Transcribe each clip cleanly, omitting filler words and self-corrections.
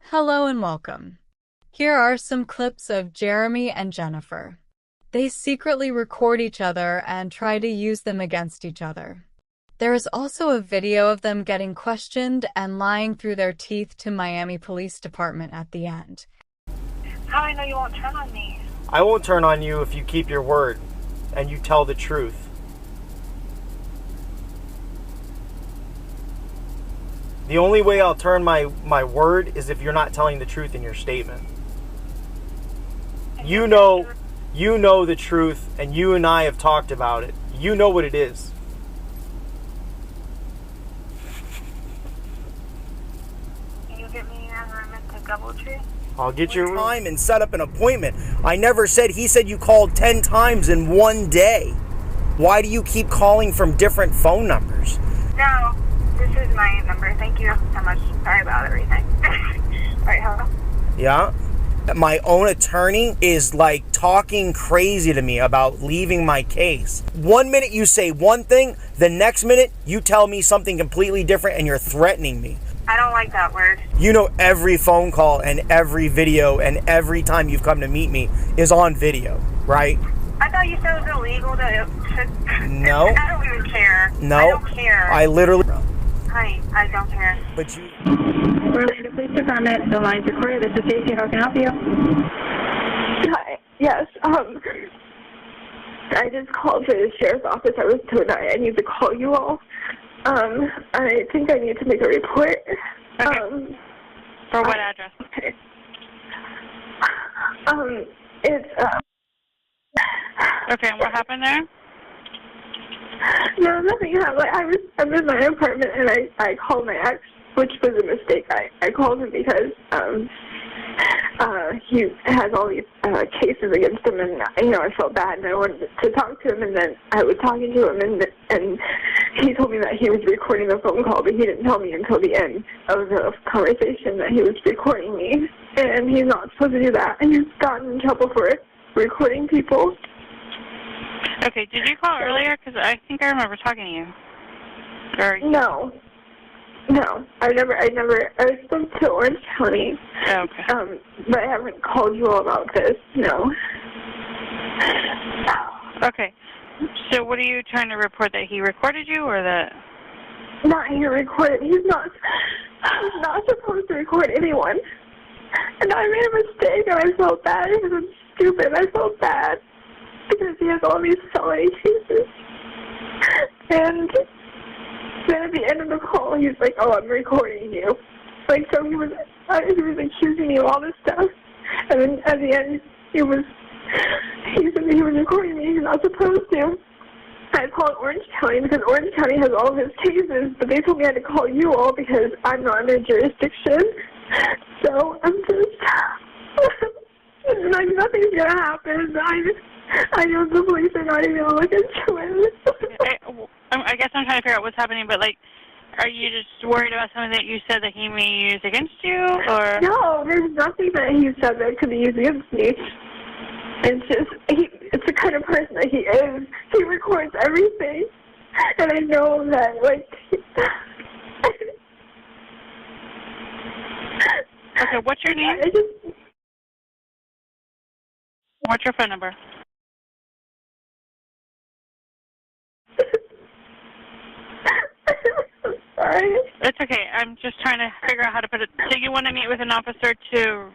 Hello and welcome. Here are some clips of Jeremy and Jennifer. They secretly record each other and try to use them against each other. There is also a video of them getting questioned and lying through their teeth to Miami Police Department at the end. How I know you won't turn on me? I won't turn on you if you keep your word and you tell the truth. The only way I'll turn my word is if you're not telling the truth in your statement. You know the truth, and you and I have talked about it. You know what it is. Can you get me in a room at the Doubletree? I'll get your time and set up an appointment. I never said, he said you called 10 times in one day. Why do you keep calling from different phone numbers? No, this is my number. Thank you so much. Sorry about everything. Alright, hello? Yeah? My own attorney is like talking crazy to me about leaving my case. 1 minute you say one thing, the next minute you tell me something completely different and you're threatening me. I don't like that word. You know every phone call and every video and every time you've come to meet me is on video, right? I thought you said it was illegal to No. I don't even care. No. I don't care. I literally... Honey, I don't care. But you... Orlando Police Department, the line's recorded. This is Stacy. How can I help you? Hi. Yes. I just called for the sheriff's office. I was told I need to call you all. I think I need to make a report. Okay. For what address? Okay. It's Okay, and what happened there? No, nothing happened. I'm in my apartment and I called my ex, which was a mistake. I called him because he has all these cases against him, and I felt bad and I wanted to talk to him, and then I was talking to him and he told me that he was recording the phone call, but he didn't tell me until the end of the conversation that he was recording me, and he's not supposed to do that, and he's gotten in trouble for it, recording people. Okay, did you call earlier? Because I think I remember talking to you. No, I spoke to Orange County. Oh, okay. But I haven't called you all about this, no. Okay, so what are you trying to report, that he recorded you, or that? Not he recorded. He's not supposed to record anyone. And I made a mistake, and I felt bad because I'm stupid. I felt bad because he has all these felony cases. And then at the end of the call, he's like, "Oh, I'm recording you." Like, so he was accusing me of all this stuff. And then at the end, he said he was recording me. He's not supposed to. I called Orange County because Orange County has all of his cases, but they told me I had to call you all because I'm not in their jurisdiction. So I'm just, like, nothing's gonna happen. I know the police are not even gonna look into it. I guess I'm trying to figure out what's happening, but, like, are you just worried about something that you said that he may use against you, or? No, there's nothing that he said that could be used against me. It's just, it's the kind of person that he is. He records everything, and I know that, like... Okay, what's your name? What's your phone number? Sorry. It's okay. I'm just trying to figure out how to put it. So you want to meet with an officer to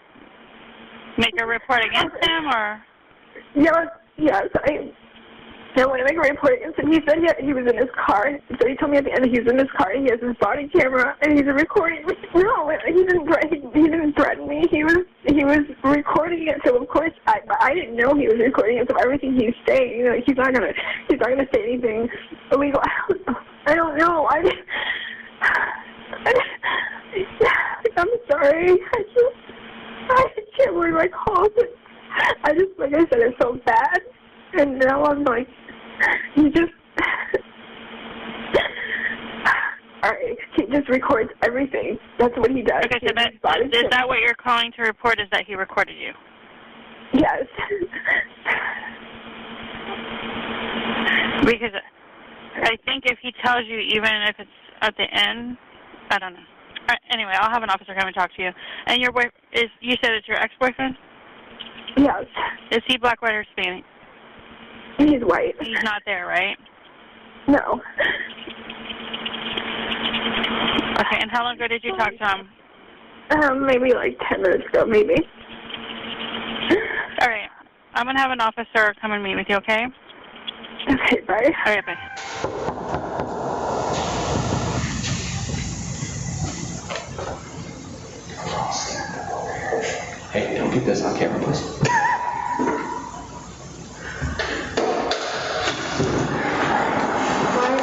make a report against him, or? Yes, I want to make a report against him. He said he was in his car, so he told me at the end that he's in his car, he has his body camera, and he's recording me. No, he didn't threaten me. He was recording it, so of course I didn't know he was recording it. So everything he's saying, he's not gonna say anything illegal. I don't know. I'm sorry. I can't believe I called it. Like I said, I felt bad, and now I'm like, he just records everything. That's what he does. Okay, so is that what you're calling to report, is that he recorded you? Yes. Because I think if he tells you, even if it's at the end, I don't know. Anyway, I'll have an officer come and talk to you. And your boy you said it's your ex-boyfriend? Yes. Is he black, white, or Hispanic? He's white. He's not there, right? No. Okay, and how long ago did you talk to him? Maybe like 10 minutes ago, maybe. All right. I'm going to have an officer come and meet with you, okay? Okay, bye. All right, bye. Hey, don't get this on camera, please.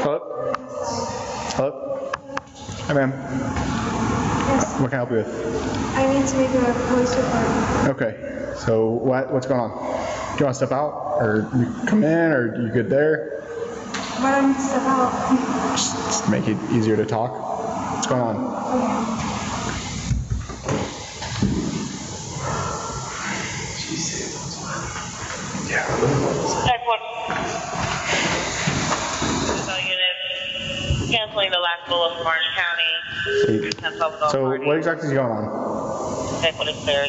Hello? Hello? Hi, ma'am. Yes, What can I help you with? I need to make a police report. Okay. So what's going on? Do you want to step out, or you come in, or you good there? Why don't you step out? Just make it easier to talk. What's going on? Yeah. Canceling the last bullet from Orange County. So what exactly is going on? What is clear?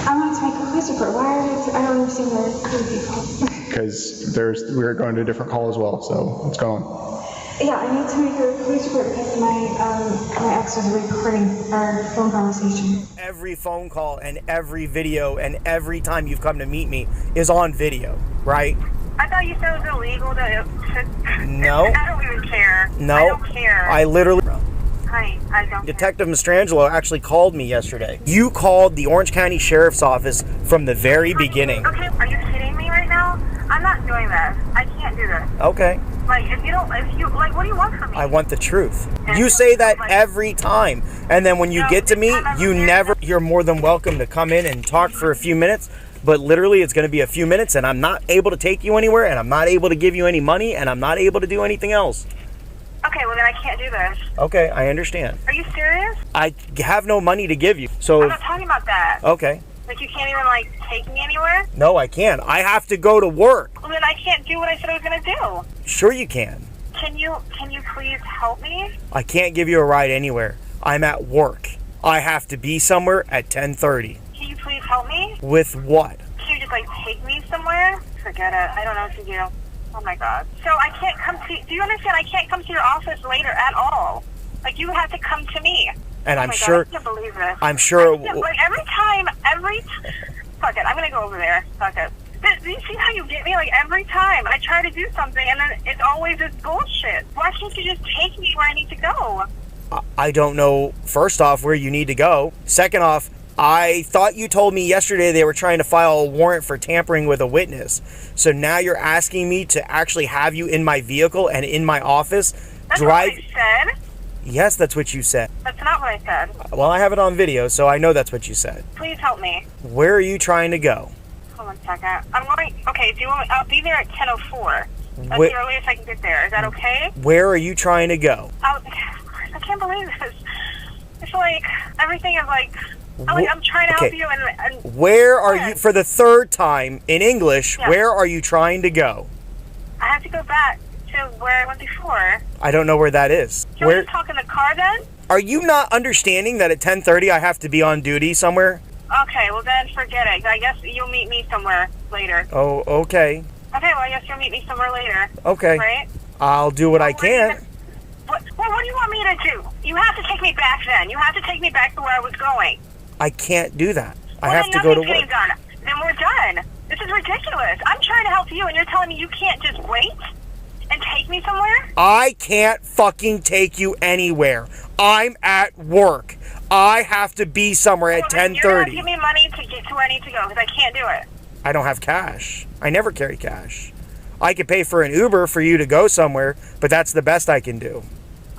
I want to make a police report. Why are you? I don't understand where two people. Because we're going to a different call as well. So what's going on? Yeah, I need to make a police report because my ex was recording our phone conversation. Every phone call and every video and every time you've come to meet me is on video, right? I thought you said it was illegal to No. I don't even care. No. I don't care. I literally... I don't Detective Mastrangelo actually called me yesterday. You called the Orange County Sheriff's Office from the very beginning. Okay, are you kidding me right now? I'm not doing this. I can't do this. Okay. Like, what do you want from me? I want the truth. You say that every time. And then when you get to me, you're more than welcome to come in and talk for a few minutes. But literally, it's going to be a few minutes, and I'm not able to take you anywhere, and I'm not able to give you any money, and I'm not able to do anything else. Okay, well then I can't do this. Okay, I understand. Are you serious? I have no money to give you, so... I'm not talking about that. Okay. Like, you can't even, take me anywhere? No, I can't. I have to go to work. Well, then I can't do what I said I was going to do. Sure you can. Can you please help me? I can't give you a ride anywhere. I'm at work. I have to be somewhere at 10:30. Can you please help me? With what? Can you just, take me somewhere? Forget it. I don't know what to do. Oh, my God. So I can't come to... Do you understand? I can't come to your office later at all. You have to come to me. And I'm God, sure... I can't believe this. I'm sure... every time... Fuck it. I'm going to go over there. Fuck it. Do you see how you get me? Every time I try to do something, and then it's always this bullshit. Why can't you just take me where I need to go? I don't know, first off, where you need to go. Second off, I thought you told me yesterday they were trying to file a warrant for tampering with a witness. So now you're asking me to actually have you in my vehicle and in my office. That's what I said. Yes, that's what you said. That's not what I said. Well, I have it on video, so I know that's what you said. Please help me. Where are you trying to go? Hold on a second. Okay, do you want me, I'll be there at 10:04. That's the earliest I can get there. Is that okay? Where are you trying to go? I can't believe this. It's everything is I'm trying to help you and where are you, for the third time in English, where are you trying to go? I have to go back to where I went before. I don't know where that is. Can we just talk in the car then? Are you not understanding that at 10:30 I have to be on duty somewhere? Okay, well then forget it. I guess you'll meet me somewhere later. Oh, okay. Okay, well I guess you'll meet me somewhere later. Okay. Right? I'll do what I can. What do you want me to do? You have to take me back then. You have to take me back to where I was going. I can't do that. Well, I have to go to work. Done. Then we're done. This is ridiculous. I'm trying to help you and you're telling me you can't just wait and take me somewhere? I can't fucking take you anywhere. I'm at work. I have to be somewhere at 10:30. You're going to give me money to get to where I need to go because I can't do it. I don't have cash. I never carry cash. I could pay for an Uber for you to go somewhere, but that's the best I can do.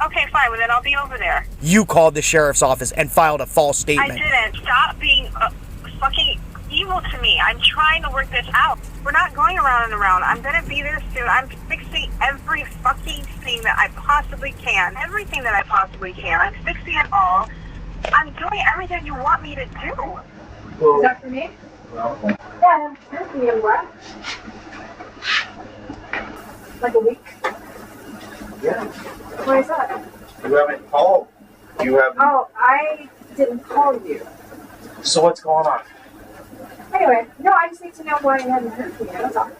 Okay, fine. Well, then I'll be over there. You called the sheriff's office and filed a false statement. I didn't. Stop being fucking evil to me. I'm trying to work this out. We're not going around and around. I'm going to be there soon. I'm fixing every fucking thing that I possibly can. Everything that I possibly can. I'm fixing it all. I'm doing everything you want me to do. Is that for me? Yeah, that's me. What? A week? Yeah. Why is that? You haven't called. You haven't. Oh, I didn't call you. So what's going on? Anyway, no, I just need to know why you haven't heard from me. That's all.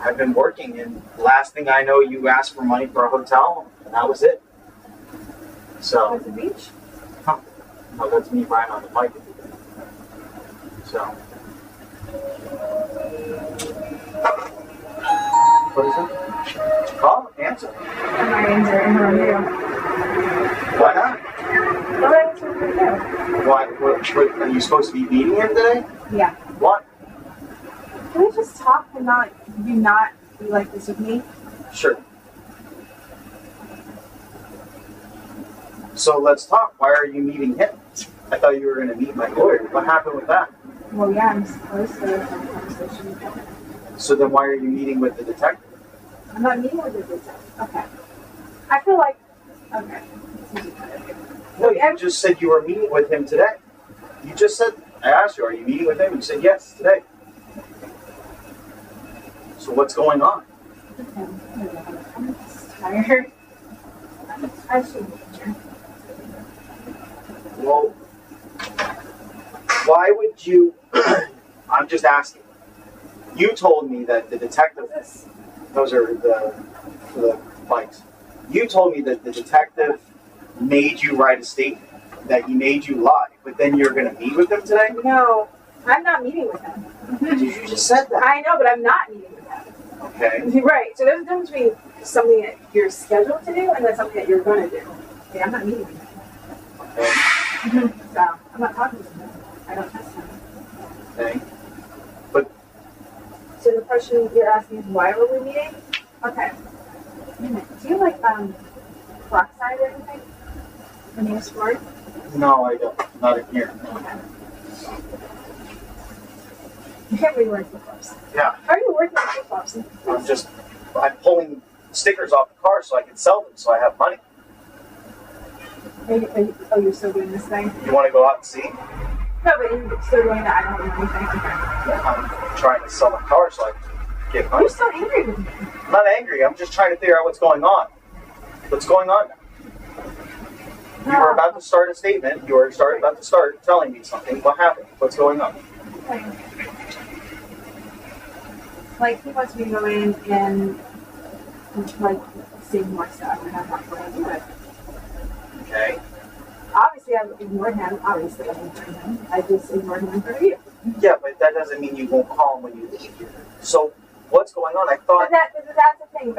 I've been working, and last thing I know, you asked for money for a hotel, and that was it. So. At the beach? Huh. No, that's me riding on the bike. So. What is it? Call? Answer. I'm not answering. How are you? Why not? What are you going to do? What, are you supposed to be meeting him today? Yeah. What? Can we just talk and not be like this with me? Sure. So let's talk. Why are you meeting him? I thought you were going to meet my lawyer. What happened with that? Well, yeah, I'm supposed to have a conversation with him. So then why are you meeting with the detective? I'm not meeting with the detective. Okay. I feel like, okay. No, you just said you were meeting with him today. You just said, I asked you, are you meeting with him? You said yes, today. So what's going on? I'm just tired. I should be here. Well, why would you, I'm just asking. You told me that the detective, those are the bikes. You told me that the detective made you write a statement, that he made you lie, but then you're going to meet with him today? No, I'm not meeting with him. You just said that. I know, but I'm not meeting with him. Okay. Right, so there's a difference between something that you're scheduled to do and then something that you're going to do. Okay, I'm not meeting with him. Okay. So, I'm not talking to him. I don't trust him. Okay. But. So the question you're asking is why were we meeting? Okay. Do you like, peroxide or anything? When you sport? No, I don't. Not in here. Okay. You can't be wearing flip-flops. Yeah. How are you working with flip-flops? I'm pulling stickers off the car so I can sell them so I have money. You're still doing this thing? You want to go out and see? No, but you're still doing that. I don't know anything. Okay. I'm trying to sell my car so I can get money. You're so angry with me. I'm not angry. I'm just trying to figure out what's going on. What's going on now? You were about to start a statement. You were about to start telling me something. What happened? What's going on? Okay. Like, he wants me to go in and, like, save more stuff, and I'm not going to do it. Okay. Obviously, I've ignored him. Obviously, I've ignored him. I just ignored him in front of you. Yeah, but that doesn't mean you won't call him when you leave here. So, what's going on? I thought... But that's the thing.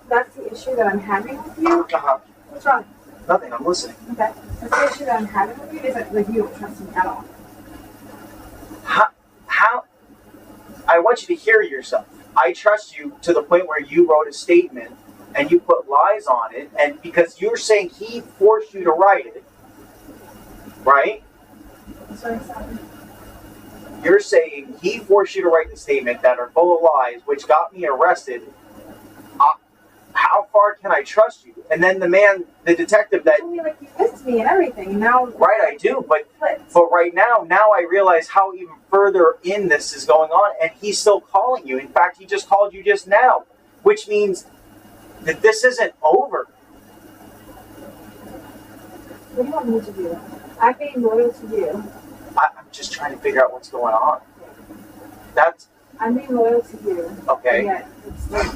That's the issue that I'm having with you. Uh-huh. What's wrong? Nothing. I'm listening. Okay. That's the issue that I'm having with you is that, like, you don't trust me at all. How? I want you to hear yourself. I trust you to the point where you wrote a statement and you put lies on it, and because you're saying he forced you to write it, right? Sorry. You're saying he forced you to write the statement that are full of lies, which got me arrested. How far can I trust you? And then the detective that... You told me, like, you missed me and everything, and now... Right, I do, but right now I realize how even further in this is going on, and he's still calling you. In fact, he just called you just now, which means that this isn't over. What do you want me to do? I'm being loyal to you. I'm just trying to figure out what's going on. I'm being loyal to you. Okay. Yet it's like...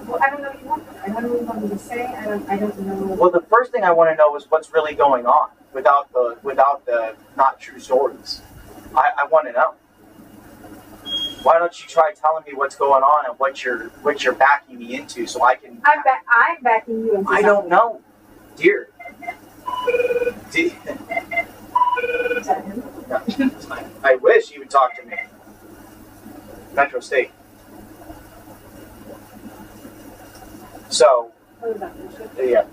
Well, I don't know what you want. I don't know what you want me to say. I don't know. Well, the first thing I want to know is what's really going on without the not true stories. I want to know. Why don't you try telling me what's going on and what you're backing me into so I can... I'm backing you into I don't know. Dear. I wish you would talk to me. Metro State. So, yeah.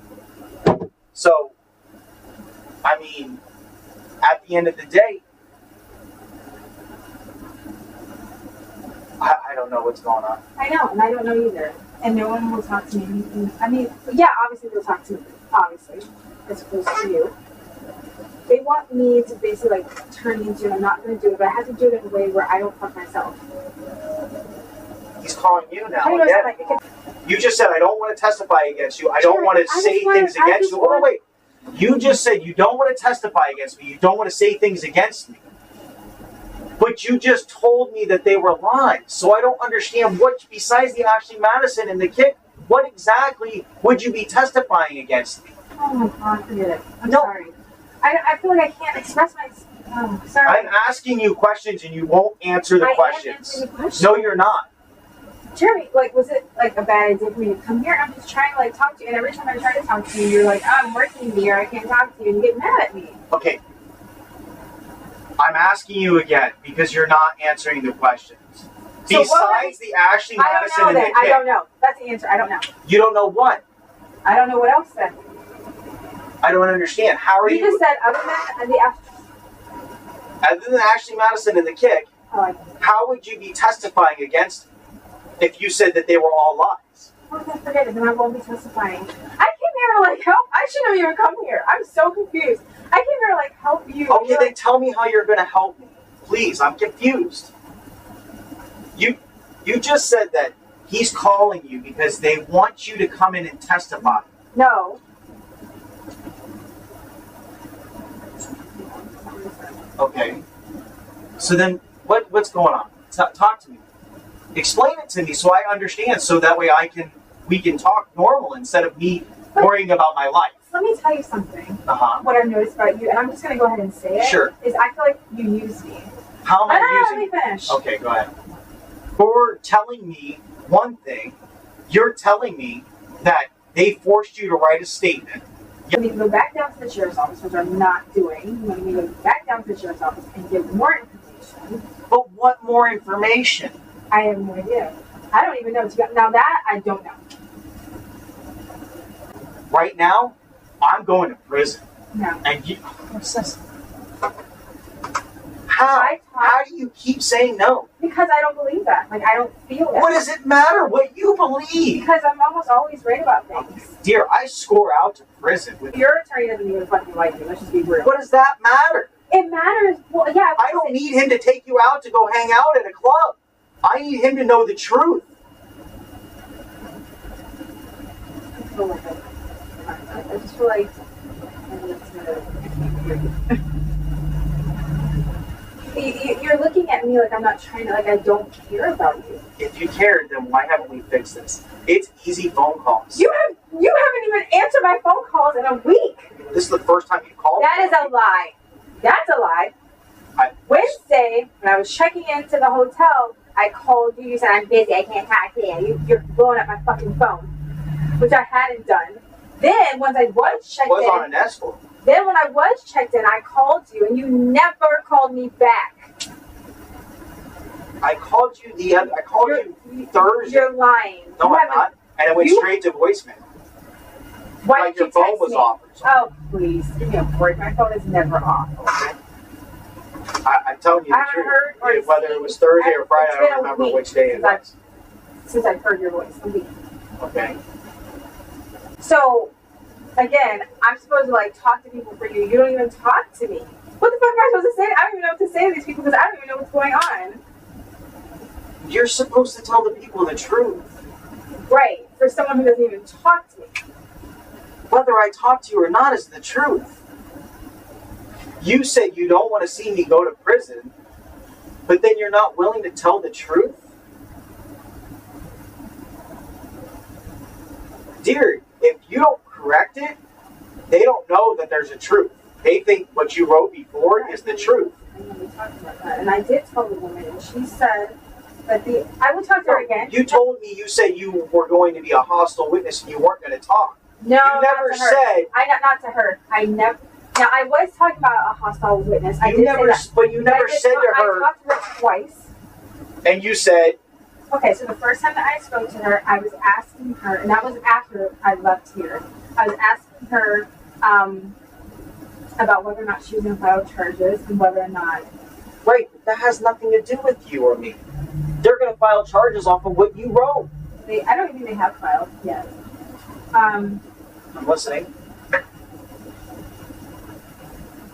So, I mean, at the end of the day, I don't know what's going on. I know, and I don't know either. And no one will talk to me. I mean, yeah, obviously they'll talk to me, obviously, as opposed to you. They want me to basically, like, turn into, I'm not going to do it, but I have to do it in a way where I don't fuck myself. He's calling you now. How do you know Again. it's like, You just said, I don't want to testify against you. I don't want to say things against you. Oh, wait. You just said you don't want to testify against me. You don't want to say things against me. But you just told me that they were lies. So I don't understand what, besides the Ashley Madison and the kick, what exactly would you be testifying against me? Oh my God, forget it. I'm sorry. I feel like I can't express myself. Oh, sorry. I'm asking you questions and you won't answer the questions. No, you're not. Jeremy, like, was it like a bad idea for me to come here? I'm just trying to like talk to you, and every time I try to talk to you, you're like, I'm working here, I can't talk to you, and you get mad at me. Okay. I'm asking you again because you're not answering the questions. So Besides the Ashley Madison and the kick. I don't know. That's the answer. I don't know. You don't know what? I don't know what else then. I don't understand. How are you? You just said other than Ashley Madison and the kick, how would you be testifying against if you said that they were all lies? Oh, forget it. Then I won't be testifying. I came here to like help. I shouldn't have even come here. I'm so confused. I came here to like help you. Okay, then tell me how you're going to help me. Please, I'm confused. You just said that he's calling you because they want you to come in and testify. No. Okay. So then, what's going on? Talk to me. Explain it to me so I understand. So that way we can talk normal instead of me worrying about my life. Let me tell you something. What I've noticed about you, and I'm just going to go ahead and say it. Sure. Is I feel like you use me. How am I using? Let me finish. Okay, go ahead. For telling me one thing, you're telling me that they forced you to write a statement. You need to go back down to the sheriff's office, which I'm not doing. You need to go back down to the sheriff's office and give more information. But what more information? I have no idea. I don't even know what you got. Now that, I don't know. Right now, I'm going to prison. No. And you... What's this? How do you keep saying no? Because I don't believe that. Like, I don't feel that. What does it matter what you believe? Because I'm almost always right about things. Dear, I score out to prison with your attorney doesn't even fucking like you. Let's just be real. What does that matter? It matters. Well, yeah. I don't need him to take you out to go hang out at a club. I need him to know the truth. I just feel like I need to... You're looking at me like I'm not trying to, like I don't care about you. If you cared, then why haven't we fixed this? It's easy phone calls. You haven't even answered my phone calls in a week. This is the first time you called me? That is a lie. That's a lie. Wednesday, when I was checking into the hotel, I called you. You said, I'm busy. I can't talk to you. You're blowing up my fucking phone, which I hadn't done. Then, once I was checked in... on an escort. Then when I was checked in, I called you, and you never called me back. I called you you Thursday. You're lying. No, I'm not. And it went straight to voicemail. Why like did you your phone text was me? off or something. Oh, please. Give me a break. My phone is never off. Okay? I'm telling you the truth. Whether it was Thursday or Friday, I don't remember which day it was. Since I've heard your voice. A week. Okay. So... Again, I'm supposed to like talk to people for you. You don't even talk to me. What the fuck am I supposed to say? I don't even know what to say to these people because I don't even know what's going on. You're supposed to tell the people the truth. Right. For someone who doesn't even talk to me. Whether I talk to you or not is the truth. You said you don't want to see me go to prison, but then you're not willing to tell the truth? Dear, if you don't correct it, they don't know that there's a truth. They think what you wrote before is the truth. I know we talked about that. And I did tell the woman, and she said that I would talk to her again. You told me you said you were going to be a hostile witness and you weren't going to talk. No, you never said. Not to her. I never. Now I was talking about a hostile witness. But you never said to her. I talked to her twice. And you said. Okay, so the first time that I spoke to her, I was asking her, and that was after I left here. I was asking her about whether or not she was going to file charges and whether or not... Right, but that has nothing to do with you or me. They're going to file charges off of what you wrote. I don't think they have filed yet. I'm listening.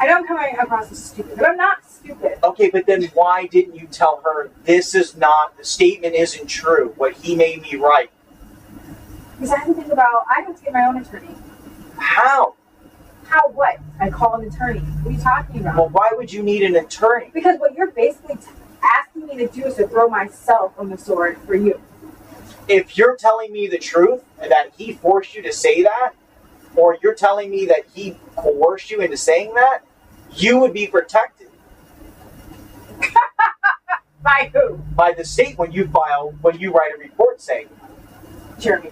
I know I'm coming across as stupid, but I'm not stupid. Okay, but then why didn't you tell her the statement isn't true, what he made me write? Because I have to think about, I have to get my own attorney. How? How what? I call an attorney. What are you talking about? Well, why would you need an attorney? Because what you're basically asking me to do is to throw myself on the sword for you. If you're telling me the truth, that he forced you to say that, or you're telling me that he coerced you into saying that, you would be protected. By who? By the state when you write a report saying. Jeremy.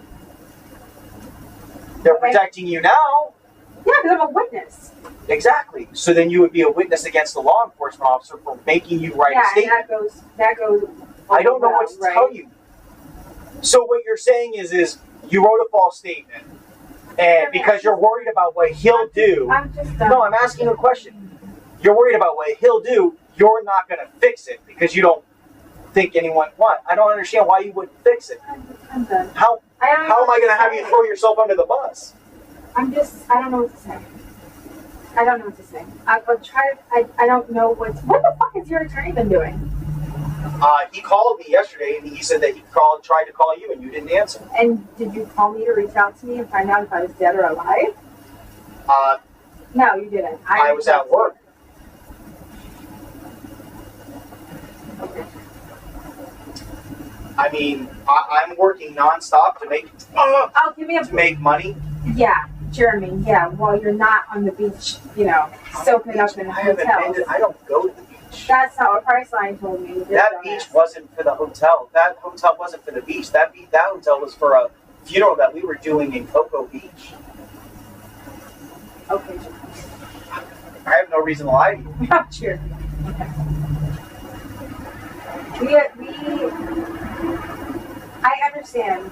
They're protecting you now. Yeah, because I'm a witness. Exactly. So then you would be a witness against the law enforcement officer for making you write a statement. Yeah, that goes. I don't know what to tell you. So what you're saying is you wrote a false statement, and because you're worried about what he'll do. No, I'm asking a question. You're worried about what he'll do. You're not going to fix it because you don't think anyone. What? I don't understand why you wouldn't fix it. I'm done. How am I going to have you throw yourself under the bus? I don't know what to say. I don't know what to say. I don't know what the fuck has your attorney been doing? He called me yesterday and he said that he tried to call you and you didn't answer. And did you call me to reach out to me and find out if I was dead or alive? No, you didn't. I was at work. Okay. I mean, I'm working nonstop to make make money. Yeah, Jeremy. Yeah, while you're not on the beach, soaking it up in hotels. I don't go to the beach. That's how a Priceline told me. That beach wasn't for the hotel. That hotel wasn't for the beach. That hotel was for a funeral that we were doing in Cocoa Beach. Okay. I have no reason to lie to you. Sure. I understand.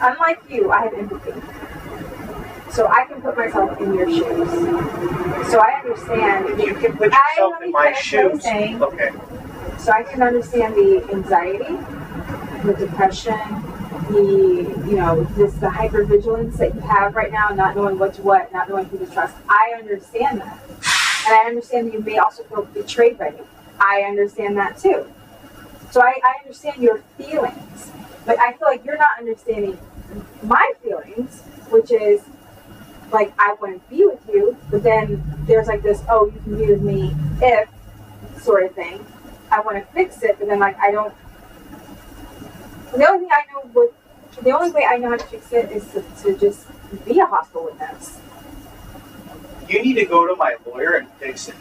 Unlike you, I have empathy. So I can put myself in your shoes. So I understand. You can put yourself in my shoes. Okay. So I can understand the anxiety, the depression, the hypervigilance that you have right now, not knowing what's what, not knowing who to trust. I understand that. And I understand that you may also feel betrayed by me. I understand that too. So I understand your feelings. But I feel like you're not understanding my feelings, which is like, I want to be with you, but then there's like this, oh, you can be with me if sort of thing. I want to fix it, but then like I don't. The only way I know how to fix it is to just be a hostile witness. You need to go to my lawyer and fix it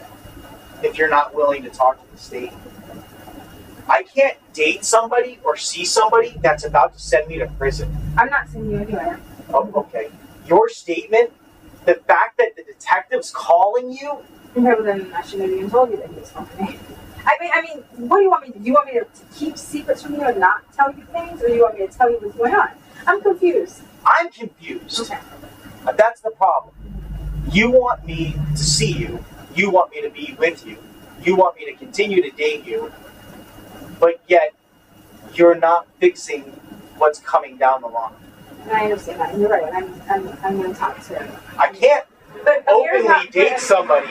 if you're not willing to talk to the state. I can't date somebody or see somebody that's about to send me to prison. I'm not sending you anywhere. Oh, okay. Your statement, the fact that the detective's calling you. Okay, well then I shouldn't have even told you that he was calling me. I mean, what do you want me to do? Do you want me to keep secrets from you and not tell you things, or do you want me to tell you what's going on? I'm confused. I'm confused. Okay. That's the problem. You want me to see you. You want me to be with you. You want me to continue to date you. But yet, you're not fixing what's coming down the line. And I understand that. And you're right. I'm going to talk to him. I can't openly date somebody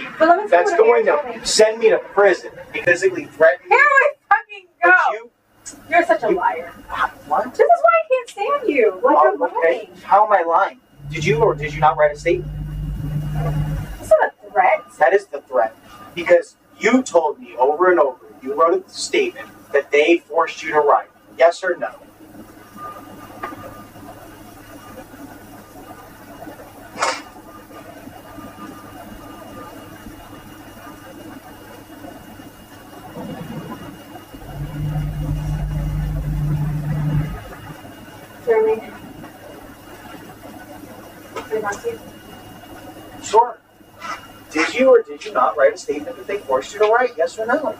that's going to send me to prison, physically threaten me. Here we fucking go. You're such a liar. What? This is why I can't stand you. Like, you're lying. How am I lying? Did you or did you not write a statement? It's not a threat. That is the threat. Because you told me over and over, you wrote a statement that they forced you to write. Yes or no? Jeremy? Can I talk to you? Sure. Did you or did you not write a statement that they forced you to write? Yes or no?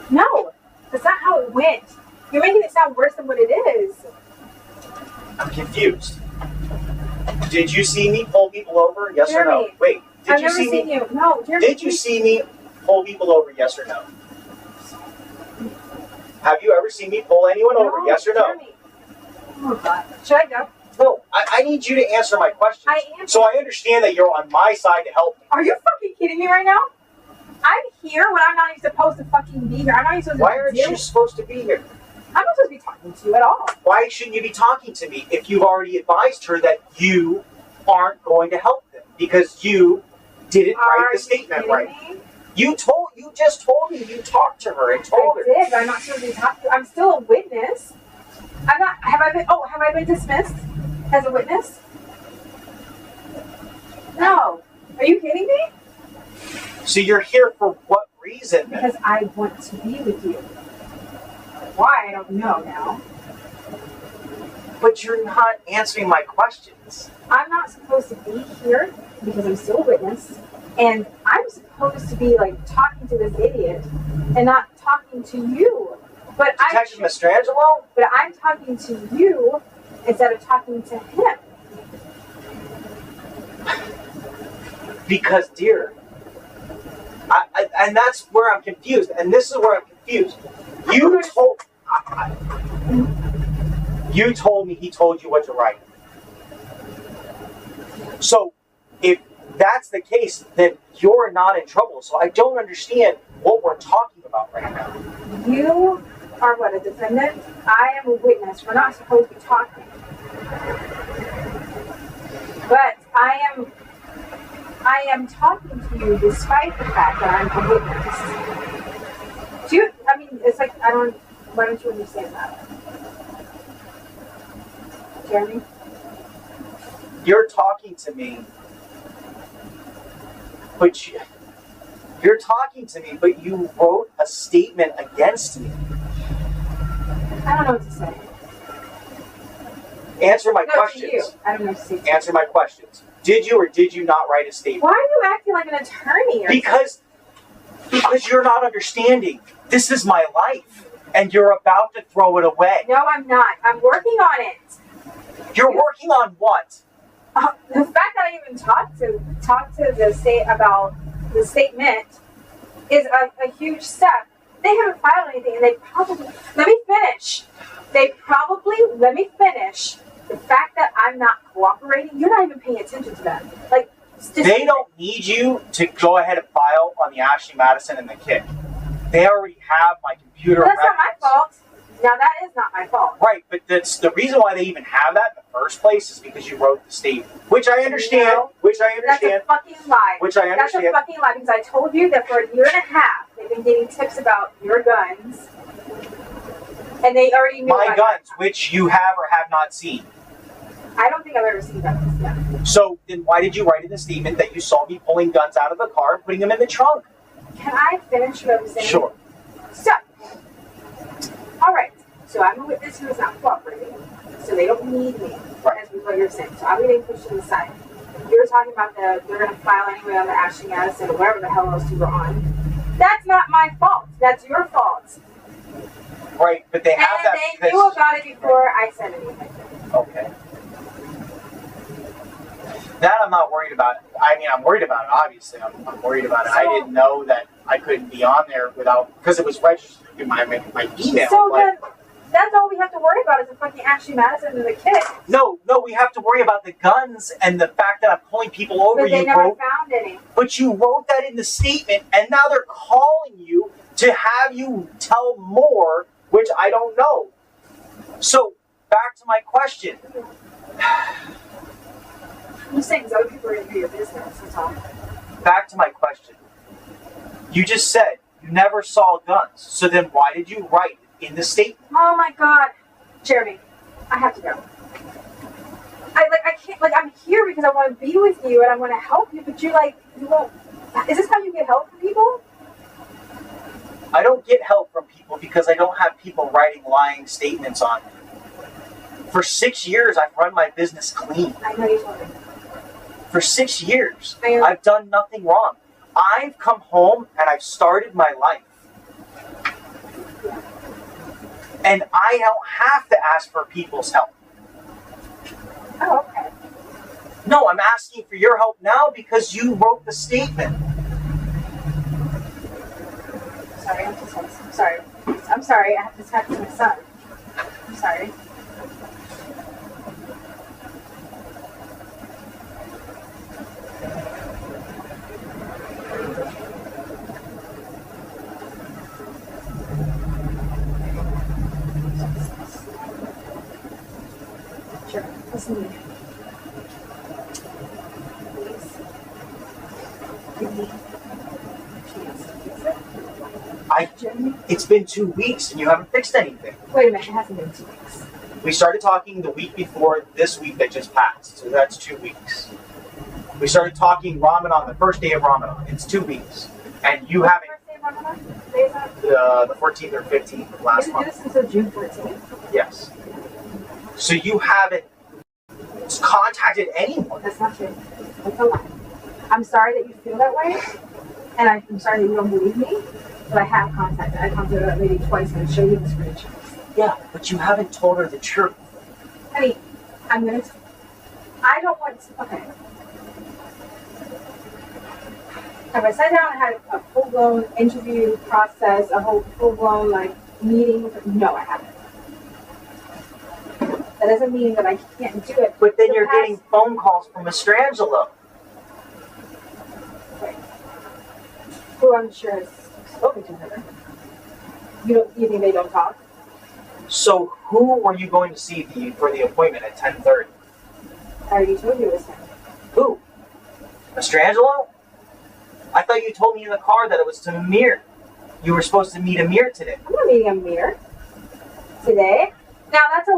No. That's not how it went. You're making it sound worse than what it is. I'm confused. Did you see me pull people over? Yes or no? Wait. I've never seen you. No, Jeremy. Did you see me pull people over? Yes or no? Have you ever seen me pull anyone over? Yes or no? Jeremy. Oh God. Should I go? No, I need you to answer my questions. I am. So I understand that you're on my side to help me. Are you fucking kidding me right now? I'm here when I'm not even supposed to fucking be here. I'm not even supposed to Why aren't you supposed to be here? I'm not supposed to be talking to you at all. Why shouldn't you be talking to me if you've already advised her that you aren't going to help them because you didn't write the statement right? You just told me you talked to her and told her. I did, but I'm not supposed to be talking to her. I'm still a witness. I'm not. Have I been dismissed as a witness? No. Are you kidding me? So you're here for what reason? Because I want to be with you. Why? I don't know now. But you're not answering my questions. I'm not supposed to be here because I'm still a witness, and I'm supposed to be like talking to this idiot and not talking to you. But Detective Mastrangelo? But I'm talking to you instead of talking to him. Because, dear, and that's where I'm confused, and this is where I'm confused. You told me he told you what to write. So, if that's the case, then you're not in trouble. So I don't understand what we're talking about right now. You are what, a defendant? I am a witness. We're not supposed to be talking. But I am talking to you despite the fact that I'm a witness. It's like, why don't you understand that? Jeremy? You're talking to me, but you're talking to me, but you wrote a statement against me. I don't know what to say. Answer my questions. To you. I don't know what to say. Answer my questions. Did you or did you not write a statement? Why are you acting like an attorney? Because you're not understanding. This is my life, and you're about to throw it away. No, I'm not. I'm working on it. You're working on what? The fact that I even talked to the state about the statement is a huge step. They haven't filed anything, and they probably let me finish. The fact that I'm not cooperating, you're not even paying attention to that. Like, they don't need you to go ahead and file on the Ashley Madison and the kick. They already have my computer. Well, that's not my fault. Now that is not my fault. Right, but that's the reason why they even have that in the first place is because you wrote the statement, which I understand. No, which I understand. That's a fucking lie. Which I understand. That's a fucking lie because I told you that for a year and a half they've been getting tips about your guns, and they already knew my guns, which you have or have not seen. I don't think I've ever seen guns. Yeah. So then, why did you write in the statement that you saw me pulling guns out of the car and putting them in the trunk? Can I finish what I'm saying? Sure. So, all right. So I'm a witness who is not cooperating. So they don't need me, as with what you're saying. So I'm getting pushed to the side. You were talking about they're going to file anyway on the Ashley Madison or whatever the hell else you were on. That's not my fault. That's your fault. Right, but they have and that. And they knew about it before I said anything. Okay. That I'm not worried about. I mean, I'm worried about it, obviously. I'm worried about it. I didn't know that I couldn't be on there because it was registered in my email. So then, that's all we have to worry about is the fucking Ashley Madison and the kid. No, we have to worry about the guns and the fact that I'm pulling people over. But they never found any. But you wrote that in the statement, and now they're calling you to have you tell more, which I don't know. So, back to my question. I'm just saying, because other people are going to do your business. That's all. Back to my question. You just said you never saw guns. So then why did you write it in the statement? Oh my God. Jeremy, I have to go. I can't, I'm here because I want to be with you and I want to help you, but you won't. Is this how you get help from people? I don't get help from people because I don't have people writing lying statements on me. For 6 years, I've run my business clean. I know you told me. For 6 years, I've done nothing wrong. I've come home and I've started my life. And I don't have to ask for people's help. Oh, okay. No, I'm asking for your help now because you wrote the statement. Sorry, I have to text. I'm sorry. I'm sorry, I have to text my son. I'm sorry. Listen to me. Please. Give me a chance to fix it. Jeremy? It's been 2 weeks and you haven't fixed anything. Wait a minute, it hasn't been 2 weeks. We started talking the week before this week that just passed, so that's 2 weeks. We started talking Ramadan the first day of Ramadan. It's 2 weeks. And you haven't... First day of Ramadan? Day is that? The 14th or 15th of last month. You didn't do this until June 14th? Yes. So you haven't contacted anyone. That's not true. That's a lie. I'm sorry that you feel that way, and I'm sorry that you don't believe me, but I have contacted. I contacted that lady twice, and I showed you the screenshots. Yeah, but you haven't told her the truth. Honey, I'm gonna. I don't want to. Okay. Have I sat down and had a full-blown interview process, a whole full-blown meeting? No, I haven't. That doesn't mean that I can't do it. But then you're getting phone calls from Mastrangelo. Right. Who I'm sure has spoken to her. You think they don't talk? So who were you going to see for the appointment at 10:30? I already told you it was him. Who? Mastrangelo? I thought you told me in the car that it was to Amir. You were supposed to meet Amir today. I'm not meeting Amir today. Now that's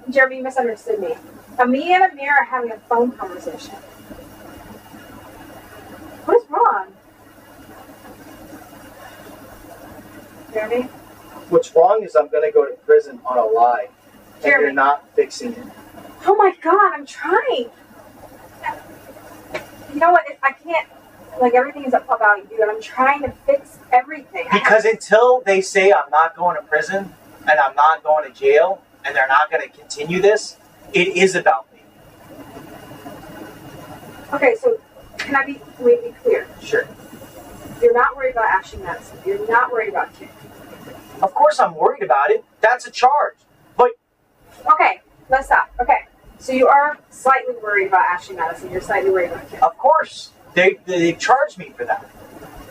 Jeremy misunderstood me. Me and Amir are having a phone conversation. What is wrong? Jeremy? What's wrong is I'm going to go to prison on a lie. And Jeremy. you're not fixing it. Oh my God, I'm trying. You know what? I can't. Everything is about you, and I'm trying to fix everything. Because until they say I'm not going to prison and I'm not going to jail and they're not going to continue this, it is about me. Okay, so can I be clear? Sure. You're not worried about Ashley Madison. You're not worried about Kim. Of course I'm worried about it. That's a charge. But... Okay, let's stop. Okay, so you are slightly worried about Ashley Madison. You're slightly worried about Kim. Of course. They charged me for that.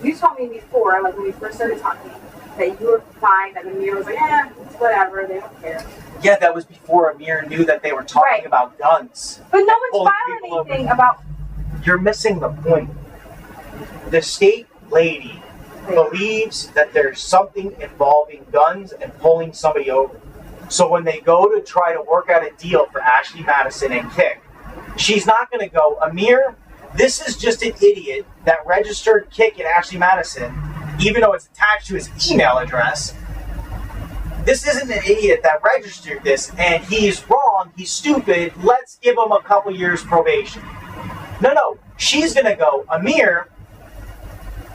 You told me before, when we first started talking, that you were fine, that Amir was it's whatever, they don't care. Yeah, that was before Amir knew that they were talking about guns. But no one's filed anything about... You're missing the point. The state lady believes that there's something involving guns and pulling somebody over. So when they go to try to work out a deal for Ashley Madison and Kick, she's not going to go, Amir, this is just an idiot that registered Kick and Ashley Madison, even though it's attached to his email address. This isn't an idiot that registered this, and he's wrong, he's stupid, let's give him a couple years probation. No, she's going to go, Amir,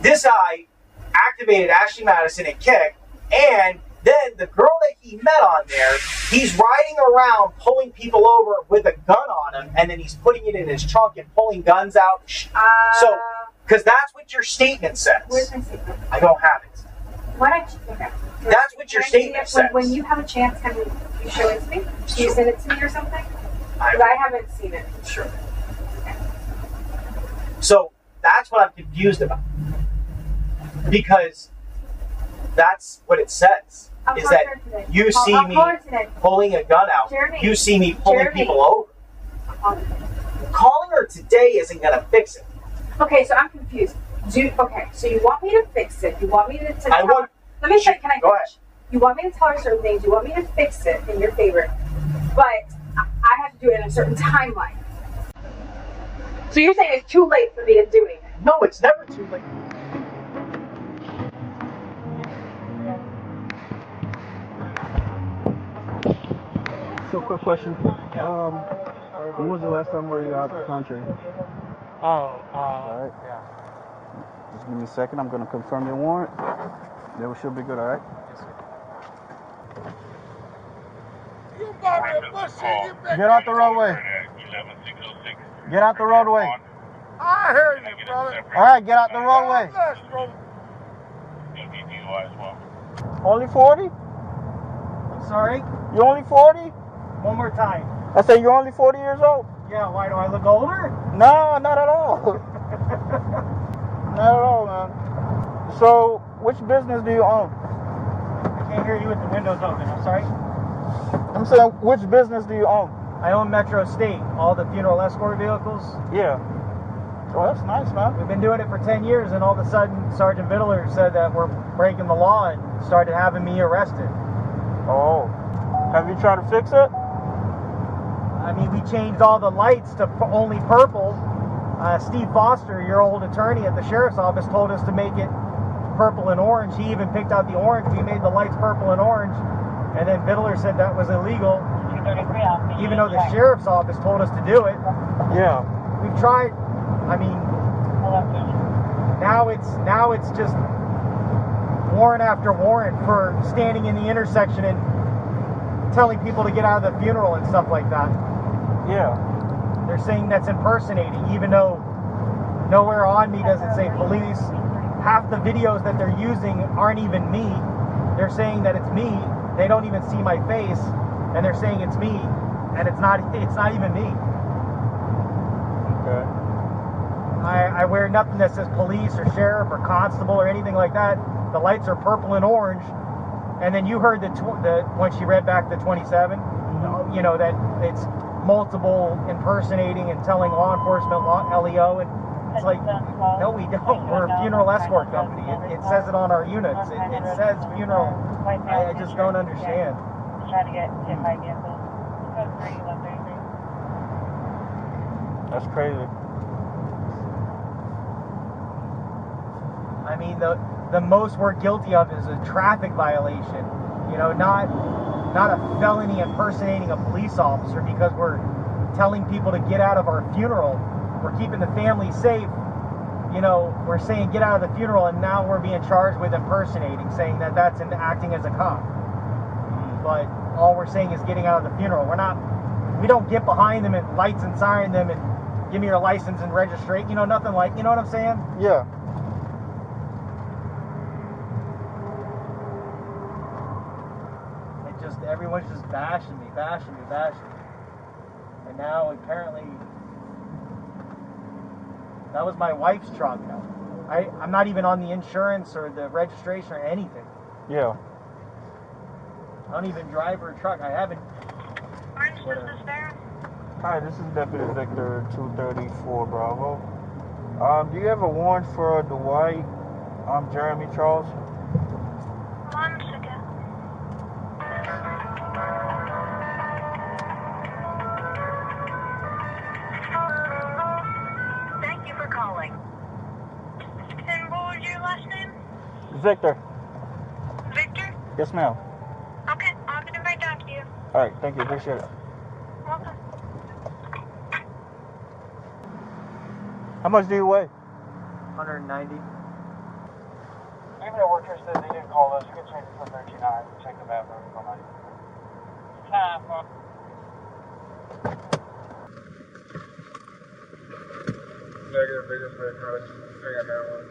this guy activated Ashley Madison and Kick, and then the girl that he met on there, he's riding around pulling people over with a gun on him, and then he's putting it in his trunk and pulling guns out. So, because that's what your statement says. Where's my statement? I don't have it. Why don't you? Okay. That's what your statement says. When you have a chance, can you show it to me? Can you send it to me or something? Because I haven't seen it. Sure. Okay. So, that's what I'm confused about. Because that's what it says. Is that you see me pulling a gun out. Jeremy, you see me pulling people over. Calling her today isn't going to fix it. Okay, so I'm confused. Okay, so you want me to fix it. You want me to tell her. Let me check. Can I finish? You want me to tell her certain things. You want me to fix it in your favor. But I have to do it in a certain timeline. So you're saying it's too late for me to do it? No, it's never too late. So, quick question. When was the last time where you got the contract? Alright. Yeah. Just give me a second. I'm going to confirm your warrant. Then we should be good, alright? Yes, sir. Get out the roadway. Get out the roadway. I heard you, brother. Alright, get out the roadway. Only 40? I'm sorry? You only 40? One more time. I said you're only 40 years old? Yeah, why do I look older? No, not at all. Not at all, man. So, which business do you own? I can't hear you with the windows open. I'm sorry? I'm saying, which business do you own? I own Metro State, all the funeral escort vehicles. Yeah. Well, that's nice, man. We've been doing it for 10 years, and all of a sudden, Sergeant Vittler said that we're breaking the law and started having me arrested. Oh. Have you tried to fix it? I mean, we changed all the lights to only purple. Steve Foster, your old attorney at the sheriff's office, told us to make it purple and orange. He even picked out the orange. We made the lights purple and orange, and then Vittler said that was illegal, even though the sheriff's office told us to do it. Yeah. We've tried. I mean, now it's just warrant after warrant for standing in the intersection and telling people to get out of the funeral and stuff like that. Yeah. They're saying that's impersonating, even though nowhere on me does it say police. Half the videos that they're using aren't even me. They're saying that it's me. They don't even see my face, and they're saying it's me, and it's not even me. Okay. I wear nothing that says police or sheriff or constable or anything like that. The lights are purple and orange. And then you heard when she read back the 27, you know, that it's multiple impersonating and telling law enforcement, LEO, and it's like, no, we don't. We're a funeral escort company. It says it on our units. It says funeral. I just don't understand. Trying to get hit by vehicle. That's crazy. I mean, the most we're guilty of is a traffic violation. You know, not a felony impersonating a police officer because we're telling people to get out of our funeral. We're keeping the family safe. You know, we're saying get out of the funeral, and now we're being charged with impersonating, saying that that's acting as a cop. But all we're saying is getting out of the funeral. We don't get behind them and lights and siren them and give me your license and registration. You know, nothing like, you know what I'm saying? Yeah. Everyone's just bashing me. And now apparently that was my wife's truck. I'm not even on the insurance or the registration or anything. Yeah. I don't even drive her truck. I haven't. Orange, is this there? Hi, this is Deputy Victor 234 Bravo. Do you have a warrant for Dewitte, Jeremy Charles? 1 second. Thank you for calling. And what was your last name? Victor. Victor? Yes, ma'am. Okay, I'll get it right down to you. All right, thank you. Appreciate it. Welcome. How much do you weigh? 190. Even if we're interested, they didn't call us. You can change it for 39. Check the bathroom. Tampa. Negative, they just made drugs. I got marijuana.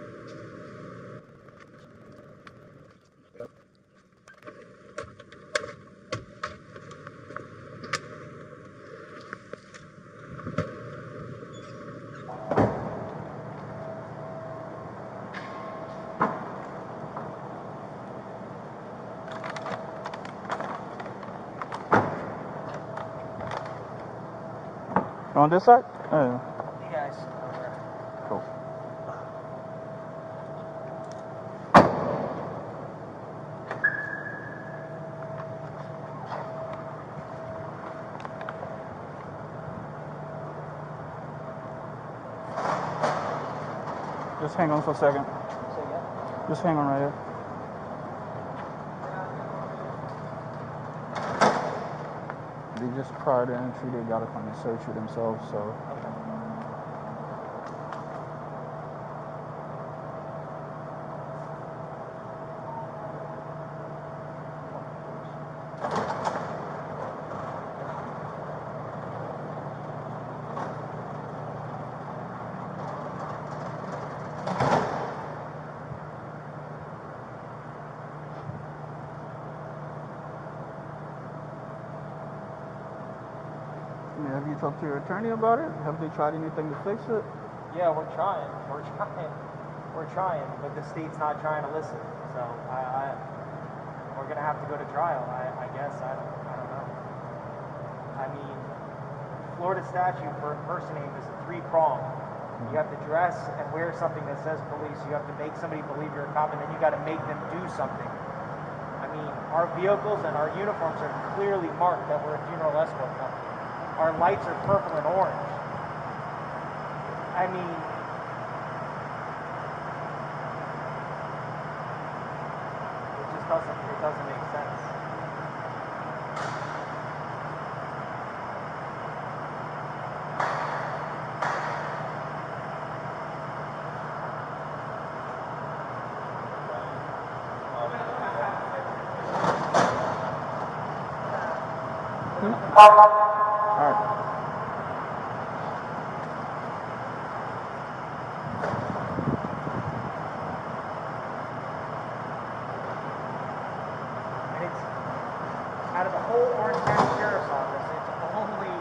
On this side? Oh. Yes. Cool. Just hang on for a second. Just hang on right here. They just prior to entry, they gotta come and search it themselves, so. Have you talked to your attorney about it? Have they tried anything to fix it? Yeah, we're trying, but the state's not trying to listen. So we're gonna have to go to trial. I guess I don't know. I mean, Florida statute for impersonating is a 3-prong. You have to dress and wear something that says police. You have to make somebody believe you're a cop, and then you got to make them do something. I mean, our vehicles and our uniforms are clearly marked that we're a funeral escort company. Our lights are purple and orange. I mean, it doesn't make sense. Out of the whole Orange County Sheriff's Office, it's only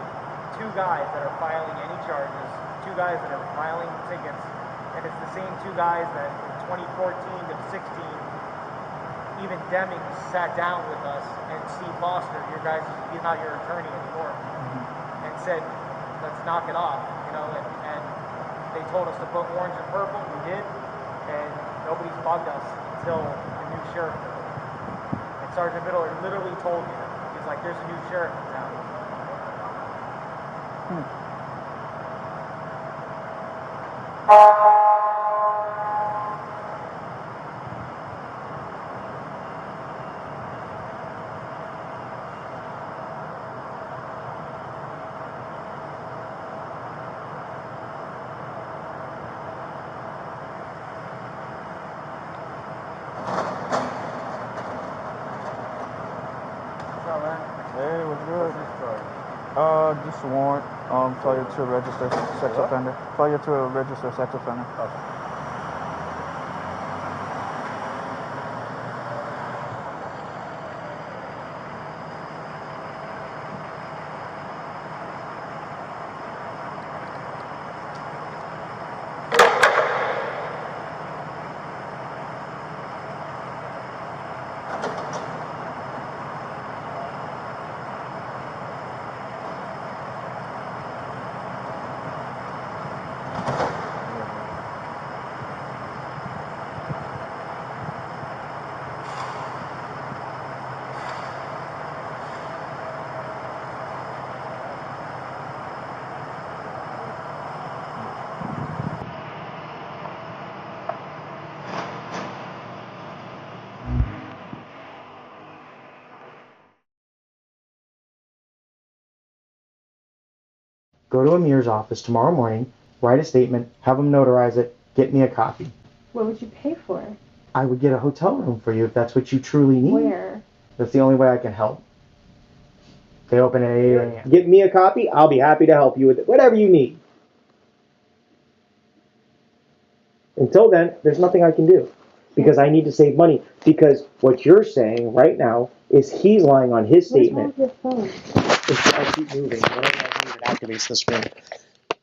2 guys that are filing any charges, 2 guys that are filing tickets, and it's the same 2 guys that in 2014 to 16, even Deming sat down with us, and Steve Foster, he's not your attorney anymore, and said, let's knock it off, you know, and they told us to put orange and purple, we did, and nobody's bugged us until the new sheriff did. Sergeant Middler literally told me that. He's like, there's a new sheriff in town. Hey, what's good? Just warrant, failure to register sex offender. Failure to register sex offender. Okay. Go to Amir's office tomorrow morning, write a statement, have him notarize it, get me a copy. What would you pay for? I would get a hotel room for you if that's what you truly need. Where? That's the only way I can help. They open at 8 a.m. Get me a copy, I'll be happy to help you with it. Whatever you need. Until then, there's nothing I can do. Because I need to save money. Because what you're saying right now is he's lying on his statement. What's wrong with your phone? I keep moving. It activates the screen.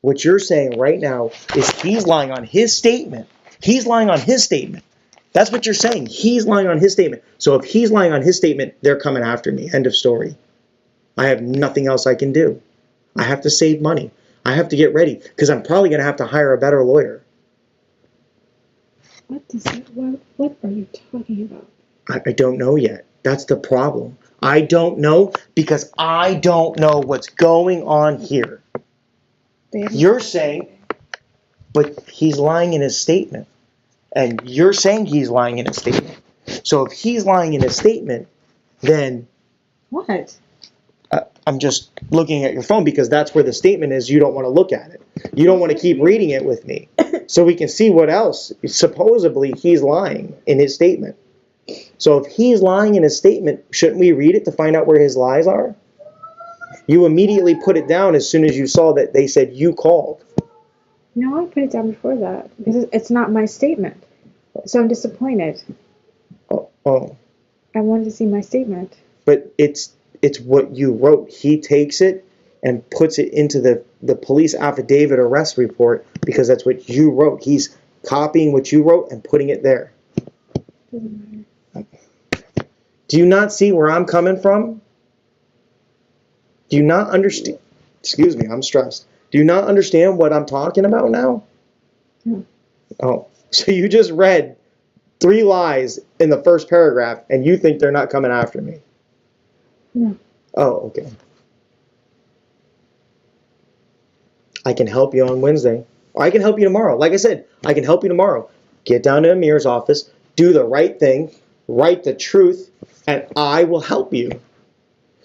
What you're saying right now is he's lying on his statement. He's lying on his statement. That's what you're saying. He's lying on his statement. So if he's lying on his statement, they're coming after me. End of story. I have nothing else I can do. I have to save money. I have to get ready because I'm probably going to have to hire a better lawyer. What are you talking about? I don't know yet. That's the problem. I don't know because I don't know what's going on here. You're saying, but he's lying in his statement. And you're saying he's lying in his statement. So if he's lying in his statement, then... What? I'm just looking at your phone because that's where the statement is. You don't want to look at it. You don't want to keep reading it with me. So we can see what else. Supposedly he's lying in his statement. So if he's lying in his statement, shouldn't we read it to find out where his lies are? You immediately put it down as soon as you saw that they said you called. No, I put it down before that because it's not my statement. So I'm disappointed. Oh. I wanted to see my statement. But it's what you wrote. He takes it and puts it into the police affidavit arrest report because that's what you wrote. He's copying what you wrote and putting it there. Doesn't matter. Do you not see where I'm coming from? Do you not understand? Excuse me, I'm stressed. Do you not understand what I'm talking about now? Oh, so you just read 3 lies in the first paragraph and you think they're not coming after me? No. Oh, okay. I can help you on Wednesday. Or I can help you tomorrow. Like I said, I can help you tomorrow. Get down to Amir's office, do the right thing, write the truth, and I will help you.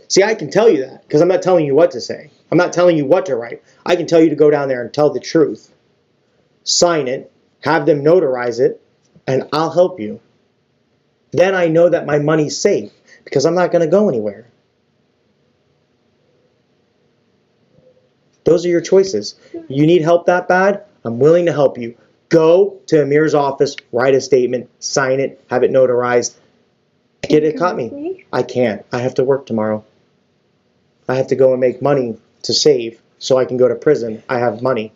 See, I can tell you that because I'm not telling you what to say. I'm not telling you what to write. I can tell you to go down there and tell the truth. Sign it, have them notarize it, and I'll help you. Then I know that my money's safe because I'm not going to go anywhere. Those are your choices. You need help that bad? I'm willing to help you. Go to Amir's office, write a statement, sign it, have it notarized. Get it, caught me. I can't. I have to work tomorrow. I have to go and make money to save so I can go to prison. I have money.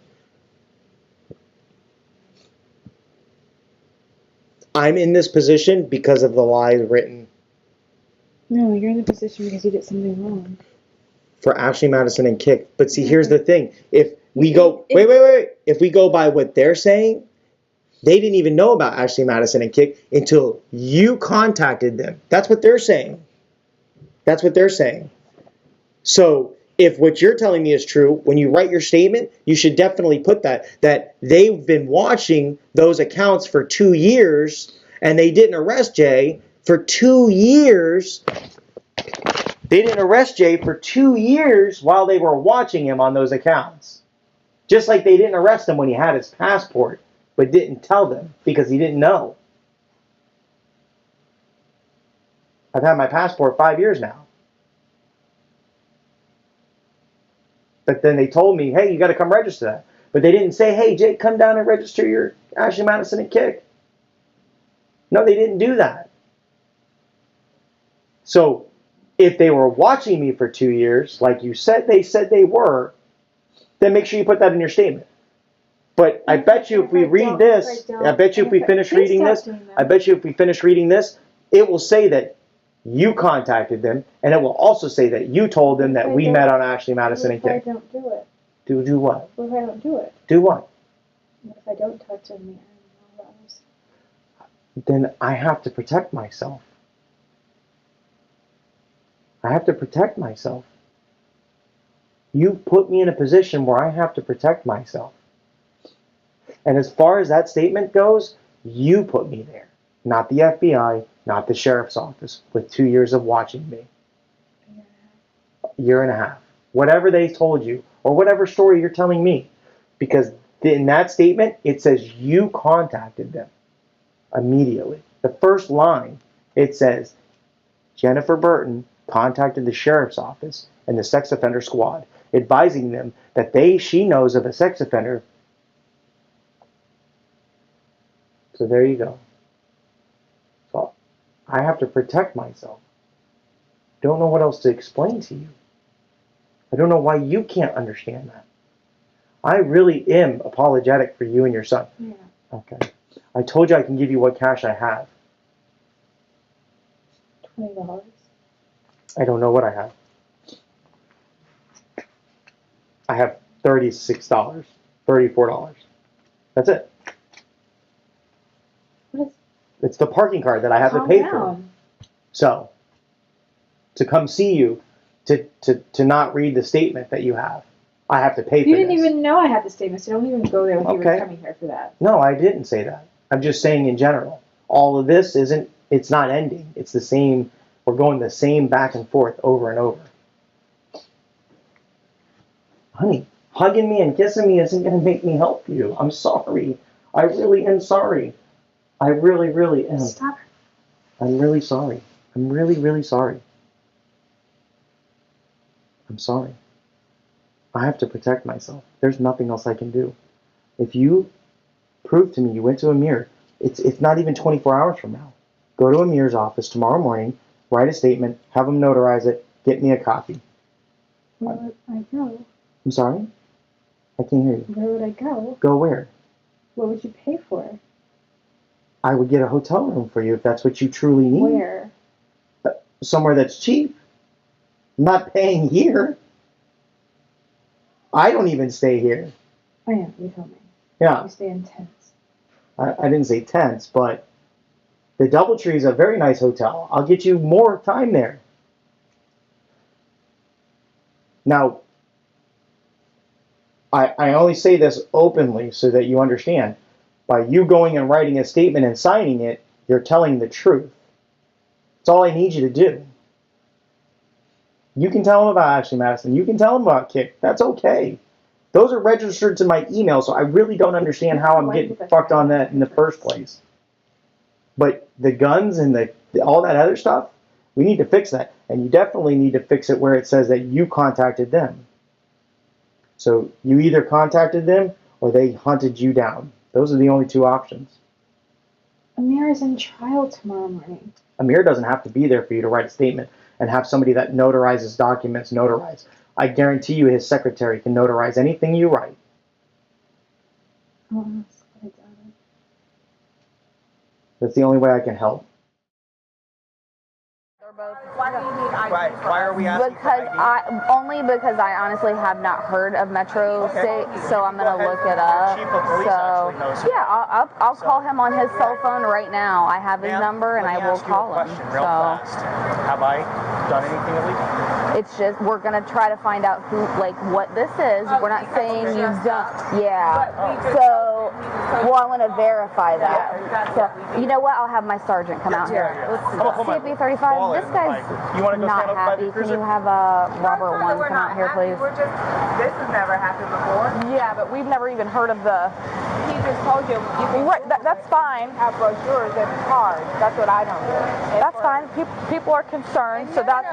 I'm in this position because of the lies written. No, you're in the position because you did something wrong. For Ashley Madison and Kick. But see, here's the thing. If we go, wait. If we go by what they're saying, they didn't even know about Ashley Madison and Kick until you contacted them. That's what they're saying. That's what they're saying. So if what you're telling me is true, when you write your statement, you should definitely put that they've been watching those accounts for 2 years and they didn't arrest Jay for 2 years. They didn't arrest Jay for 2 years while they were watching him on those accounts. Just like they didn't arrest him when he had his passport, but didn't tell them because he didn't know. I've had my passport 5 years now. But then they told me, hey, you got to come register that. But they didn't say, hey, Jay, come down and register your Ashley Madison and Kick. No, they didn't do that. So if they were watching me for 2 years, like you said they were, then make sure you put that in your statement. But I bet you if we read this, I bet you if we finish reading this, it will say that you contacted them, and it will also say that you told them that we met on Ashley Madison and Kick. What if I don't do it? Do what? What if I don't do it? Do what? What if I don't touch Amir and all those? Then I have to protect myself. I have to protect myself. You put me in a position where I have to protect myself. And as far as that statement goes, you put me there. Not the FBI, not the sheriff's office, with 2 years of watching me. Year and a half. Whatever they told you, or whatever story you're telling me. Because in that statement, it says you contacted them immediately. The first line, it says, Jennifer Burton contacted the sheriff's office and the sex offender squad, advising them that she knows of a sex offender. So there you go. So I have to protect myself. Don't know what else to explain to you. I don't know why you can't understand that. I really am apologetic for you and your son. Yeah. Okay. I told you I can give you what cash I have. $20. I don't know what I have. I have $36, $34. That's it. It's the parking card that I have to pay for. So, to come see you, to not read the statement that you have, I have to pay for You this. didn't even know I had the statement, so don't even go there like you were coming here for that. No, I didn't say that. I'm just saying in general. All of this it's not ending. It's the same, we're going the same back and forth over and over. Honey, hugging me and kissing me isn't going to make me help you. I'm sorry. I really am sorry. I really, really am. Stop. I'm really sorry. I'm really, really sorry. I'm sorry. I have to protect myself. There's nothing else I can do. If you prove to me you went to Amir, it's not even 24 hours from now. Go to Amir's office tomorrow morning, write a statement, have him notarize it, get me a copy. Where would I go? I'm sorry? I can't hear you. Where would I go? Go where? What would you pay for? I would get a hotel room for you if that's what you truly need. Where? Somewhere that's cheap. I'm not paying here. I don't even stay here. I am, you told me. Yeah. You stay in tents. I didn't say tents, but the DoubleTree is a very nice hotel. I'll get you more time there. Now, I only say this openly so that you understand. By you going and writing a statement and signing it, you're telling the truth. That's all I need you to do. You can tell them about Ashley Madison. You can tell them about Kick. That's okay. Those are registered to my email, so I really don't understand how I'm getting fucked on that in the first place. But the guns and all that other stuff, we need to fix that. And you definitely need to fix it where it says that you contacted them. So you either contacted them or they hunted you down. Those are the only two options. Amir is in trial tomorrow morning. Amir doesn't have to be there for you to write a statement and have somebody that notarizes documents notarize. I guarantee you his secretary can notarize anything you write. I'll ask, but I doubt it. That's the only way I can help. Why do you need ID? Why are we asking Because only because I honestly have not heard of Metro State, so I'm gonna look it up. The chief of police actually knows him. Yeah, I'll call him on his cell phone right now. I have his number and I will call him. Real fast. Have I done anything illegal? It's just we're gonna try to find out who, like, what this is. We're not saying you don't. Yeah. So, well, I want to verify that. So, you know what? I'll have my sergeant come out here. CP35. This guy's not happy. Can you have Robert 1 come out here, please? This has never happened before. Yeah, but we've never even heard of the. He just told you can right. That's fine. Have brochures and cards. That's what I don't do. That's fine. People are concerned, so that's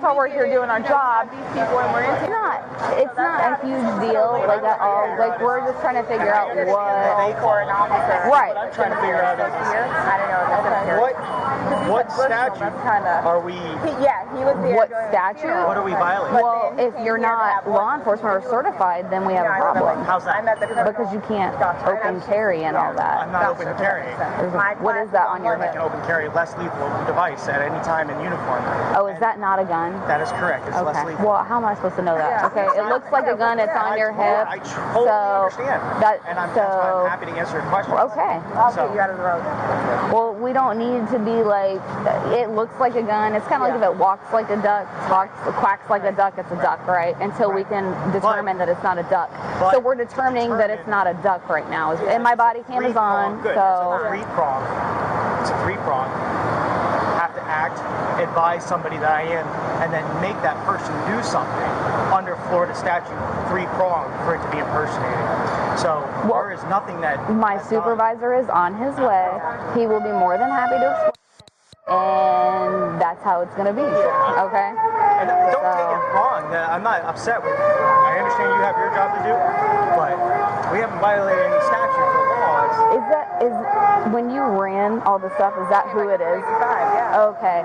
how we're here doing our job. It's not a huge deal, like, at all. Like, we're just trying to figure out what. For an officer. Right. What I'm trying to figure out is I don't know. what statute are we? He was there. What statute? What are we violating? Well, if you're not law enforcement or certified, then we have a problem. How's that? Because you can't open carry and all that. I'm not open carrying. What is that on your I hip? can open carry a less lethal device at any time in uniform. Oh, is that not a gun? That is correct. It's less lethal. Well, how am I supposed to know that? Okay, it looks like a gun. It's on your hip. I totally understand. That's why I'm happy to answer your question. Okay. I'll get you out of the road. Well, we don't need to be like, it looks like a gun. It's kind of like if it walks like a duck, quacks like a duck, it's a duck, right? Until we can determine that it's not a duck. So we're determining that it's not a duck right now. And my body cam is on, Good. so. It's a three-prong. Have to act, advise somebody that I am, and then make that person do something under Florida statute, three-prong for it to be impersonating. So there is nothing that... My supervisor is on his way. He will be more than happy to explain. And that's how it's going to be, okay? And don't take it wrong. I'm not upset with you. I understand you have your job to do, but we haven't violated any statutes or laws. Is when you ran all the stuff, is that who it is? Okay.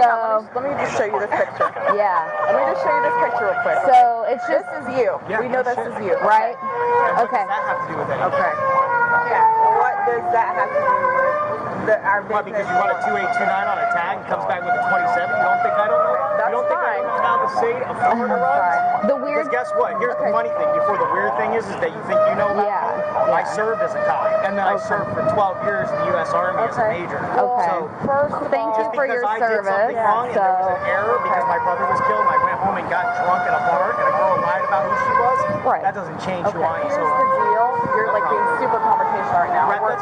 So let me just show you this picture. Yeah. Let me just show you this picture real quick. So it's just this is you. Yeah, we know this is you, right? Okay. What does that have to do with anything? Okay. Yeah. What does that have to do with our business? Because you want a 2829 on a tag and comes back with a 27? You don't think I don't know? That's you don't think fine. I don't know how the state of Florida runs? The weird. Because guess what? Here's the funny thing. Before the weird thing is that you think you know about me. I served as a cop, and then I served for 12 years in the U.S. Army as a major. Okay. So first, thank you for your service. I did something wrong and there was an error because my brother was killed, and I went home and got drunk at a bar, and a girl lied about who she was. Right. That doesn't change who I am. Here's the deal. You're like being super confrontational right now. We're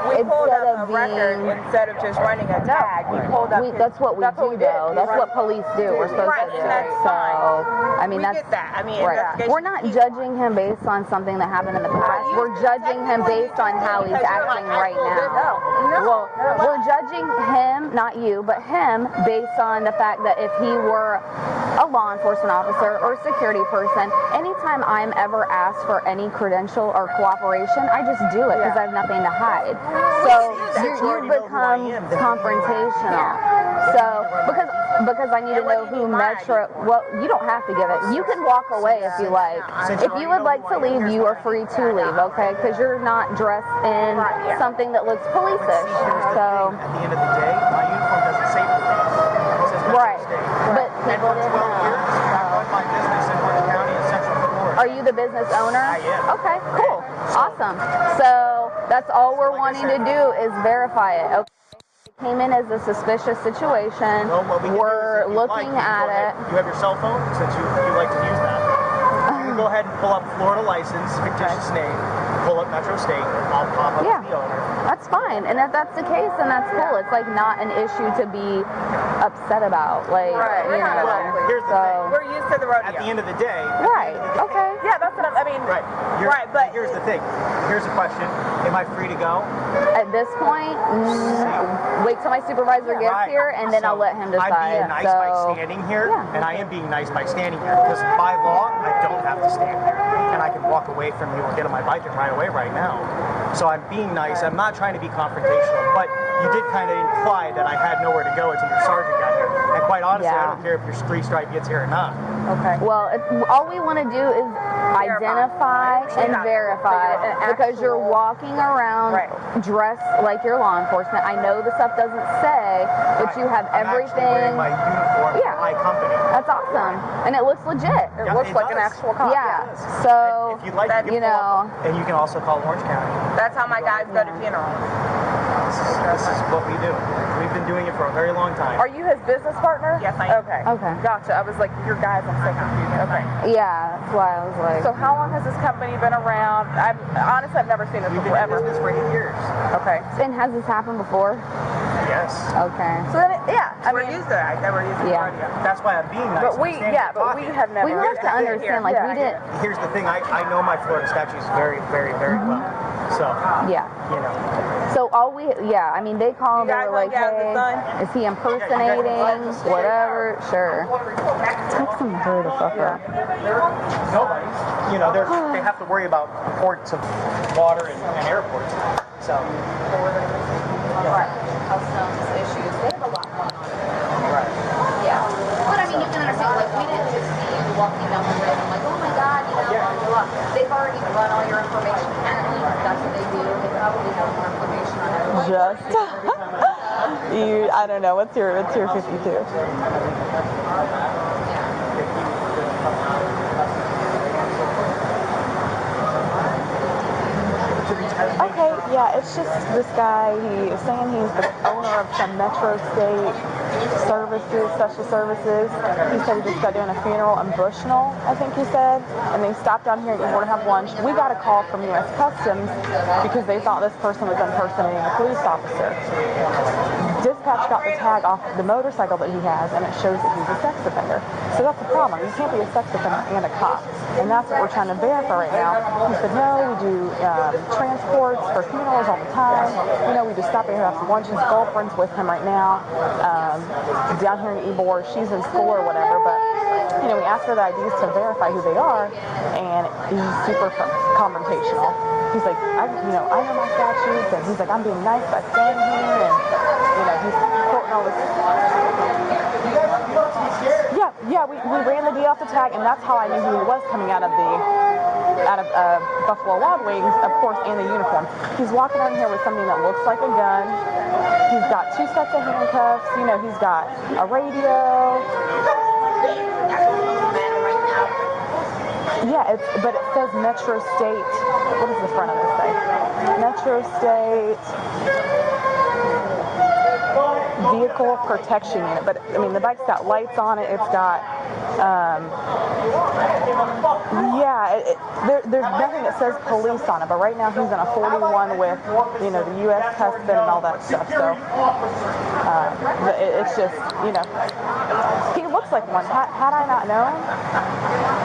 We pulled up a record instead of just running a tag. We pulled up. That's what we do, though. That's what police do. We're supposed to do. So, I mean, we get that. I mean, right. We're not judging him based on something that happened in the past. We're judging him based on how he's acting right now. Well, we're judging him, not you, but him, based on the fact that if he were a law enforcement officer or a security person, anytime I'm ever asked for any credential or cooperation, I just do it because I have nothing to hide. So you become confrontational. So because I need to know who Metro. Well, you don't have to give it. You can walk away if you like. If you would like to leave, you are free to leave. Okay, because you're not dressed in something that looks police-ish. So at the end of the day, my uniform doesn't say police. It says right. But and for 12 years, I run my business in Orange County as Are you the business owner? I am. Okay, cool. Awesome. So that's all we're wanting to do is verify it. Okay. Came in as a suspicious situation. Well, what we can we're do is looking at it. You have your cell phone, since you like to use that. You can go ahead and pull up Florida license, fictitious name, pull up Metro State, I'll pop up the owner. That's fine. And if that's the case, then that's cool. It's like not an issue to be upset about. Like, you know. Well, here's the thing. We're used to the rodeo. At the end of the day. Right. Okay. Yeah, that's what I mean. Right. But here's the thing. Here's a question. Am I free to go? At this point, wait till my supervisor gets here, and then I'll let him decide. I'm being nice by standing here, and I am being nice by standing here, because by law, I don't have to stand here, and I can walk away from you or get on my bike and ride away right now. So I'm being nice. I'm not trying to be confrontational, but you did kind of imply that I had nowhere to go until your sergeant got here. And quite honestly, I don't care if your 3-stripe gets here or not. Okay. Well, all we want to do is identify and verify, because you're walking around dressed like you're law enforcement. I know the stuff doesn't say, but you have everything. I'm actually wearing my uniform for my company. That's awesome, and it looks legit. It looks like an actual cop. Yeah. So if you'd like, you know, and you can also call Orange County. That's how my guys go to funerals. This is what we do. We've been doing it for a very long time. Are you his business partner? Yes, I am. Okay. Okay. Gotcha. I was like, your guys, I'm so confused. Okay. Yeah, that's why I was like. So how long has this company been around? Honestly, I've never seen this before ever. We've been doing this for 8 years. Okay. And has this happened before? Yes. Okay. So then, we're used to it. I never used to it. That's why I'm being nice. But we have never. We have to understand, like, we didn't. Here's the thing. I know my Florida statutes very, very, very well. So. Yeah. You know. So I mean, they called, they were like, hey, is he impersonating? Whatever, sure. Take some hurry the fuck up. Nobody. You know, they have to worry about ports of water and airports. So. Customs issues. They have a lot going on. Right. Yeah. But I mean, you can understand, like, we didn't just see you walking down the road and like, oh my God, you know, blah, blah, blah. They've already run all your information. Apparently, that's what they do. They probably have more information on everyone. Just I don't know. What's your 52? Okay, yeah, it's just this guy, he is saying he's the owner of some Metro State services, special services. He said he just got doing a funeral in Bushnell, I think he said, and they stopped down here and we're gonna have lunch. We got a call from U.S. Customs because they thought this person was impersonating a police officer. Dispatch got the tag off the motorcycle that he has, and it shows that he's a sex offender. So that's the problem. You can't be a sex offender and a cop. And that's what we're trying to verify right now. He said, no, we do transports for funerals all the time. You know, we just stop in here and have some lunch. His girlfriend's with him right now, down here in Ybor. She's in school or whatever, but you know, we asked for the IDs to verify who they are, and he's super confrontational. He's like, I know my statutes, and he's like, I'm being nice by staying here, and you know, he's quoting all this. Yeah, we ran the D off the tag, and that's how I knew who he was coming out of Buffalo Wild Wings, of course, and the uniform. He's walking around here with something that looks like a gun. He's got 2 sets of handcuffs. You know, he's got a radio. Yeah, but it says Metro State. What does the front of this say? Metro State Vehicle Protection Unit. But I mean, the bike's got lights on it. It's got, there's nothing that says police on it. But right now he's in a 41 with, you know, the U.S. Customs and all that stuff. So it's just, you know, he looks like one. Had I not known,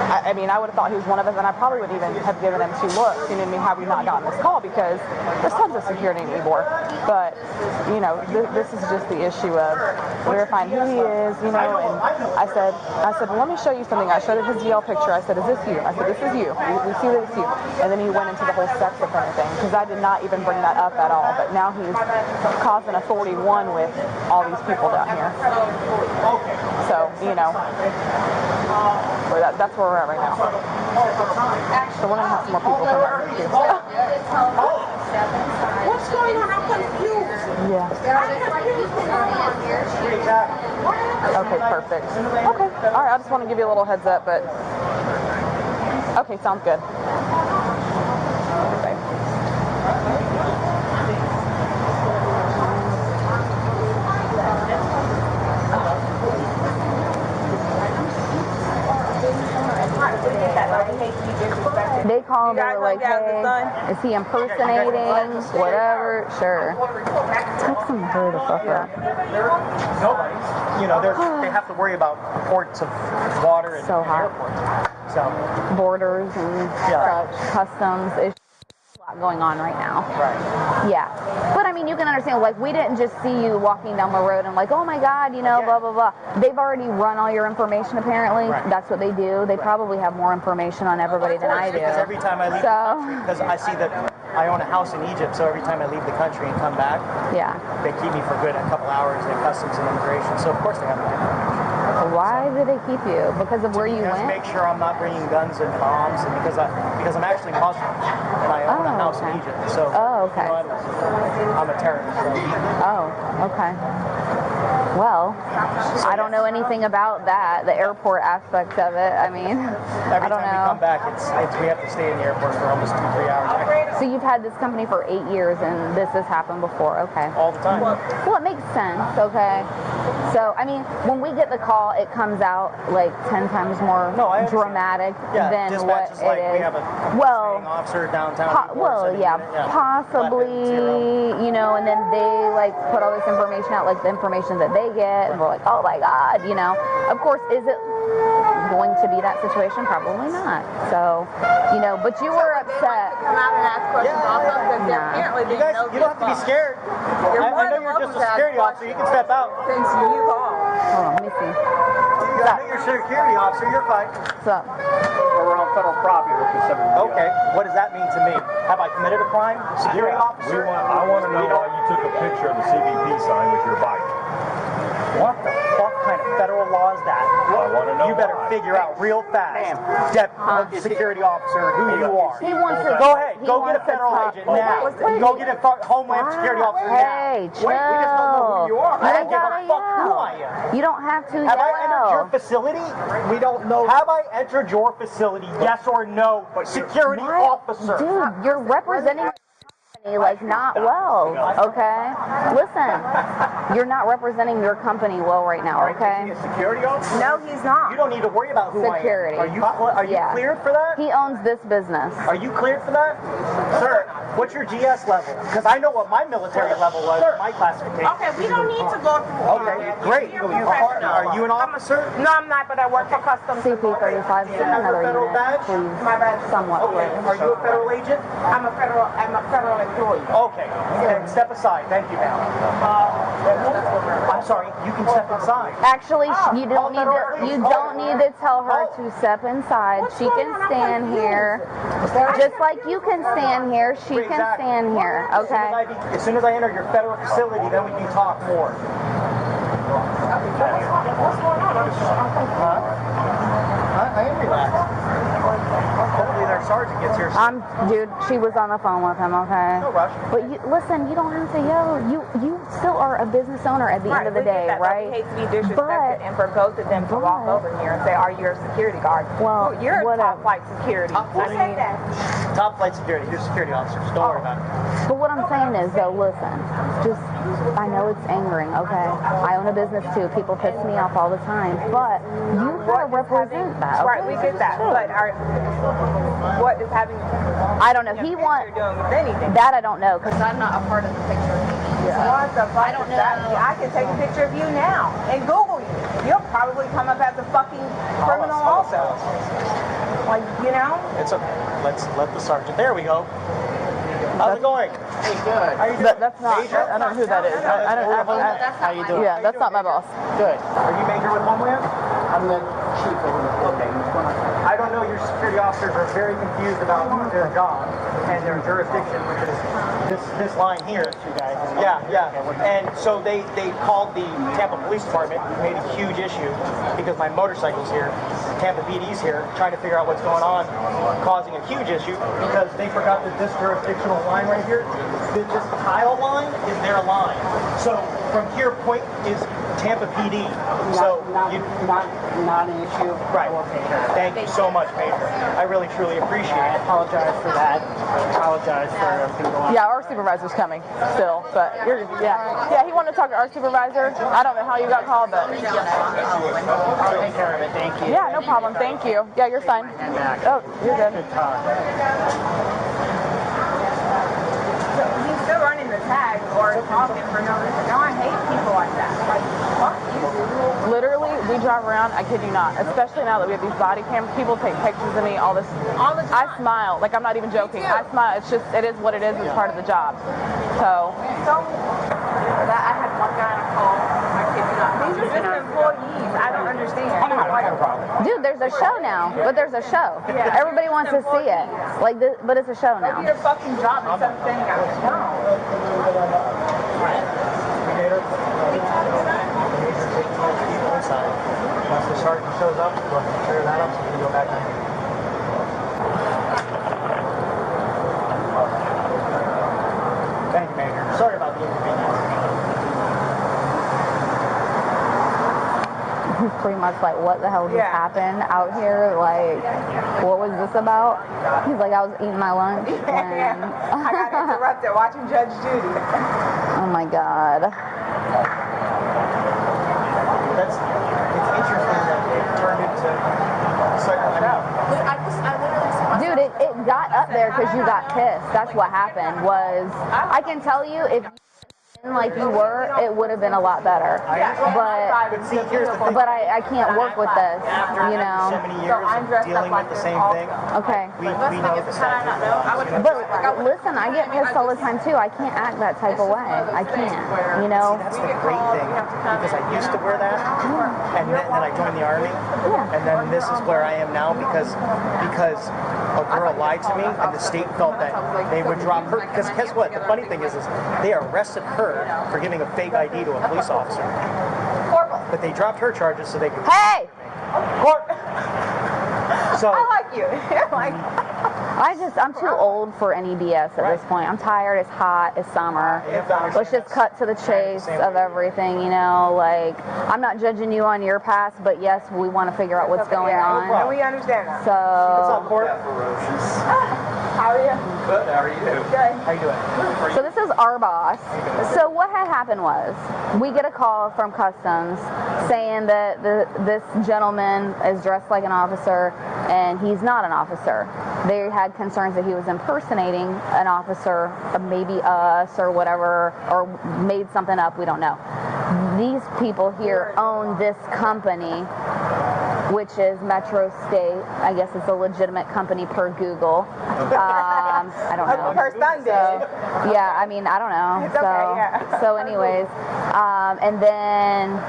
I mean, I would have thought he was one of us, and I probably would even have given him 2 looks, you know what I mean, had we not gotten this call, because there's tons of security in Ybor. But, you know, this is just the issue of verifying who he is, you know, and I said, well, let me show you something. I showed him his DL picture. I said, is this you? I said, this is you. We see that it's you. And then he went into the whole sex offender thing, because I did not even bring that up at all. But now he's causing a 41 with all these people down here. So, you know, that's where we're at right now. So we're going to have some more people come out here too. What's going on? I'm confused. Yeah. Okay, perfect. Okay. All right, I just want to give you a little heads up, but Okay, sounds good. They call me like, hey, is he impersonating? Whatever, sure. Text him, hurry the fuck up. Nobody. You know, they have to worry about ports of water and So hot. airports. So Borders and such, customs. It's a lot going on right now. Right. Yeah. But I mean, you can understand, like, we didn't just see you walking down the road and like, oh my God, you know, blah, blah, blah. They've already run all your information, apparently. Right. That's what they do. They probably have more information on everybody than I do. Because every time I leave the country, because I see that I own a house in Egypt, so every time I leave the country and come back, they keep me for good a couple hours at customs and immigration. So of course they have my information. Why do they keep you? Because of where you went? Make sure I'm not bringing guns and bombs, and because I'm actually Muslim and I own a house in Egypt. So okay. You know, I'm a terrorist. So. Oh, okay. Well, I don't know anything about that, the airport aspect of it. I mean, I don't know. Every time we come back, we have to stay in the airport for almost 2-3 hours. So you've had this company for 8 years, and this has happened before, okay? All the time. Well, it makes sense, okay? So, I mean, when we get the call, it comes out like 10 times more dramatic than what it like is. We have a officer downtown. Possibly, you know, and then they like put all this information out, like the information that they get, and we're like, oh my God, you know. Of course, is it going to be that situation? Probably not. So, you know, but you were upset. Come out and ask questions also, because apparently you guys, you don't have to be scared. I know you're just a security officer. You can step out. Since you called. Hold on, let me see. I know you're a security officer. You're fine. What's up? We're on federal property. We're considered. Okay. What does that mean to me? Have I committed a crime? Security officer? I want to know why you took a picture of the CBP sign with your bike. What the fuck kind of federal law is that? I want to know. You better figure out real fast, security officer, who you are. He wants to go ahead. Go get a federal agent now. Go get a Homeland Security officer now. Hey, chill. We just don't know who you are. I don't give a fuck who I am. You don't have to Have I entered your facility? We don't know. Have I entered your facility? Yes or no? Security officer. Dude, you're representing like not well, okay? Listen, you're not representing your company well right now, okay? Is he a security officer? No, he's not. You don't need to worry about who Security. I am. Are you cleared for that? He owns this business. Are you cleared for that? Sir, what's your GS level? Because I know what my military level was, my classification. Okay, we don't need to go through Okay, great. Are you an officer? No, I'm not, but I work for Customs. CP35, Do you have a federal badge? My badge. Somewhat. Okay. Are you a federal agent? I'm a federal employee. Okay. Then step aside. Thank you, ma'am. I'm sorry. You can step inside. Actually, you don't need to tell her to step inside. She can stand here. Just like you can stand here, she can stand here. Okay? As soon as I enter your federal facility, then we can talk more. What's going on? I am relaxed. Hopefully their sergeant gets here soon. Dude, she was on the phone with him, okay? No rush. But listen, you don't have to yell. You still are a business owner at the end of the day, right? We hate to be disrespected, and for both of them to walk over here and say, "Are you a security guard?" Well, you're a top flight security. Top flight security. You're a security officer. Just don't worry about it. But what I'm saying is, though, listen, I know it's angering, okay? I own a business too. People piss me off all the time, but you gotta represent that. Right, we get that. But what is having? I don't know. He wants that. I don't know because I'm not a part of the picture. What the fuck? I don't know. I can take a picture of you now and Google you. You'll probably come up as a fucking criminal also. Like, you know? It's okay. Let's let the sergeant. There we go. How's it going? Hey, good. How you doing? That's not. Major? I don't know who that is. I don't. How you doing? Yeah, that's not my boss. Good. Are you major with Homeland? I'm the chief over the. Okay. I don't know. Your security officers are very confused about their job and their jurisdiction, which is this line here. Yeah. And so they called the Tampa Police Department, made a huge issue because my motorcycle's here. Tampa PD's here, trying to figure out what's going on, causing a huge issue because they forgot that this jurisdictional line right here, this tile line is their line. So from here, point is Tampa PD. So not an issue. Right. We'll take care of it. Thank you so much, Major. I really truly appreciate it. I apologize for that. I apologize for everything going on. Yeah, our supervisor's coming still, but yeah, he wanted to talk to our supervisor. I don't know how you got called, but I'll take care of it. Thank you. yeah, no problem. Thank you. Yeah, you're fine. Oh, you're good. Good talk. He's still running the tag or talking for no reason. No, I hate people like that. Like, fuck you. Literally, we drive around, I kid you not, especially now that we have these body cams, people take pictures of me, all this. All the time. I smile, like I'm not even joking. I smile, it's just, it is what it is, it's part of the job. So that I had one guy on a call, I kid you not. These are just employees. I don't understand. I don't have a problem. Dude, there's a show now, but there's a show. Yeah. Everybody wants to see it. Like, but it's a show Go now. do your fucking job instead of saying I was wrong. Once the sergeant shows up, we'll clear that up so we can go back in. Thank you, Major. Sorry about the inconvenience. He's pretty much like, what the hell just happened out here? Like, what was this about? He's like, I was eating my lunch. And I got interrupted watching Judge Judy. oh my God. It's interesting that it turned into Dude, it got up there because you got pissed. That's what happened. Was I can tell you if like you were, it would have been a lot better. But I can't work with this, you know. So many years of dealing with the same thing. Okay. We know the statute. But listen, I get pissed all the time too. I can't act that type of way. I can't, you know. See, that's the great thing, because I used to wear that, and then I joined the Army, and then this is where I am now because a girl lied to me, and the state felt that they would drop her. Because guess what? The funny thing is they arrested her for giving a fake ID to a police officer. But they dropped her charges so they could. Hey! So I like you. I'm too old for any BS at this point. I'm tired, it's hot, it's summer. Let's just cut to the chase of everything, you know, like, I'm not judging you on your past, but yes, we want to figure out what's going on. And we understand that. So, how are you? Good, how are you? Good. How you doing? So this is our boss. So what had happened was, we get a call from Customs saying that this gentleman is dressed like an officer and he's not an officer. They had concerns that he was impersonating an officer, maybe us or whatever, or made something up, we don't know. These people here own this company, which is Metro State. I guess it's a legitimate company per Google. I don't know. Per Sunday. So, yeah, I mean, I don't know. It's okay, yeah. So anyways, and then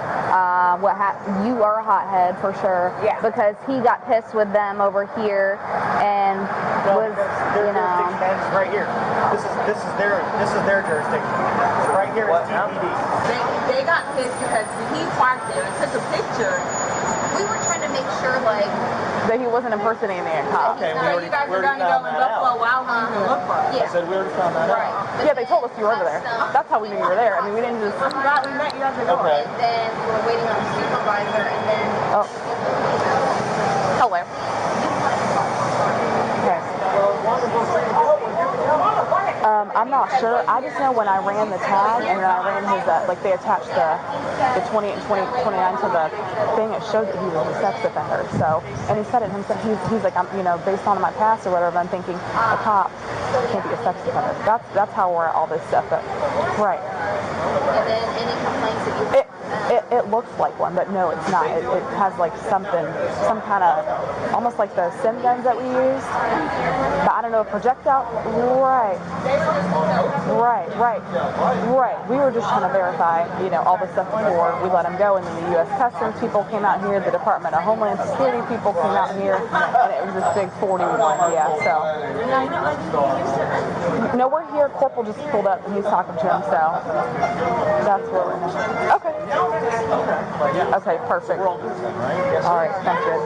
you are a hothead for sure. Yeah. Because he got pissed with them over here and was, you know. Jurisdiction right here. This is their jurisdiction. Right here is TPD. They got pissed because he parked there and took a picture. We were trying to make sure, like, that he wasn't impersonating a cop. Okay, you guys were going to go in Buffalo Wild Wings and look for him. I said we already found that out. Yeah, they told us you were over there. That's how we knew you were there. I mean, we didn't just. I'm glad we met you at the door. Okay. And then we were waiting on the supervisor, and then. Oh. Hello. Okay. I'm not sure. I just know when I ran the tag and then I ran his, they attached the 28 and 29 to the thing, it showed that he was a sex offender. So, and he said it himself, he's like, based on my past or whatever, I'm thinking, a cop can't be a sex offender. That's how we're at all this stuff. But, right. And then any complaints that you It looks like one, but no, it's not. It has like some kind of, almost like the sim guns that we use. But I don't know, projectile. Right. We were just trying to verify, all this stuff before we let him go. And then the U.S. Customs people came out here, the Department of Homeland Security people came out here, and it was this big 41. Yeah, so. No, we're here. Corporal just pulled up and he's talking to him, so that's what we're in. Okay. Okay, perfect. All right, sounds good.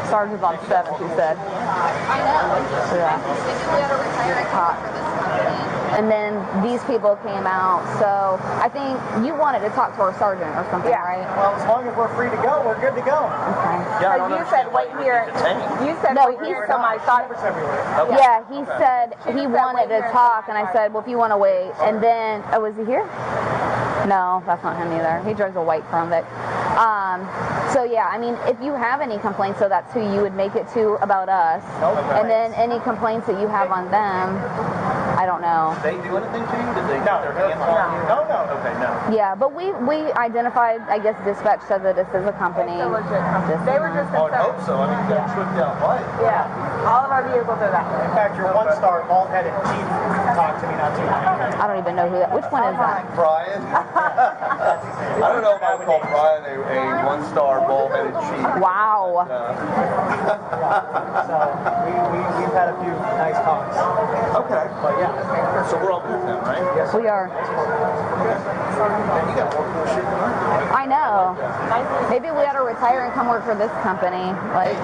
Sergeant's on 7, she said. I know. Yeah. We had a retired cop for this company. and then these people came out. So I think you wanted to talk to our sergeant or something, right? Well, as long as we're free to go, we're good to go. Okay. Yeah, you said wait here. You said No, wait here until my sergeant. Yeah, he said he wanted to talk, and I said, well, if you want to wait. And then, oh, is he here? No, that's not him either. He drives a white Crown Vic. So yeah, I mean, if you have any complaints, so that's who you would make it to about us. Okay. And then any complaints that you have on them, I don't know. Did they do anything to you? Did they No, put their hands on you? no. Okay, no. Yeah, but we identified, I guess dispatch said that this is a company. It's a legit company. They were just Oh, I hope concerned. so. I mean, you got tripped out right. Yeah, all of our vehicles are that way. In fact, your one-star bald-headed chief talked to me not too long ago. I don't even know who that. Which one is that? Brian? I don't know if I would call Brian a one-star ball-headed chief. Wow. So we've had a few nice talks. Okay. But yeah. So we're all good now, right? Yes. We are. Man, you got more cool shit than I I know. Maybe we ought to retire and come work for this company. Like,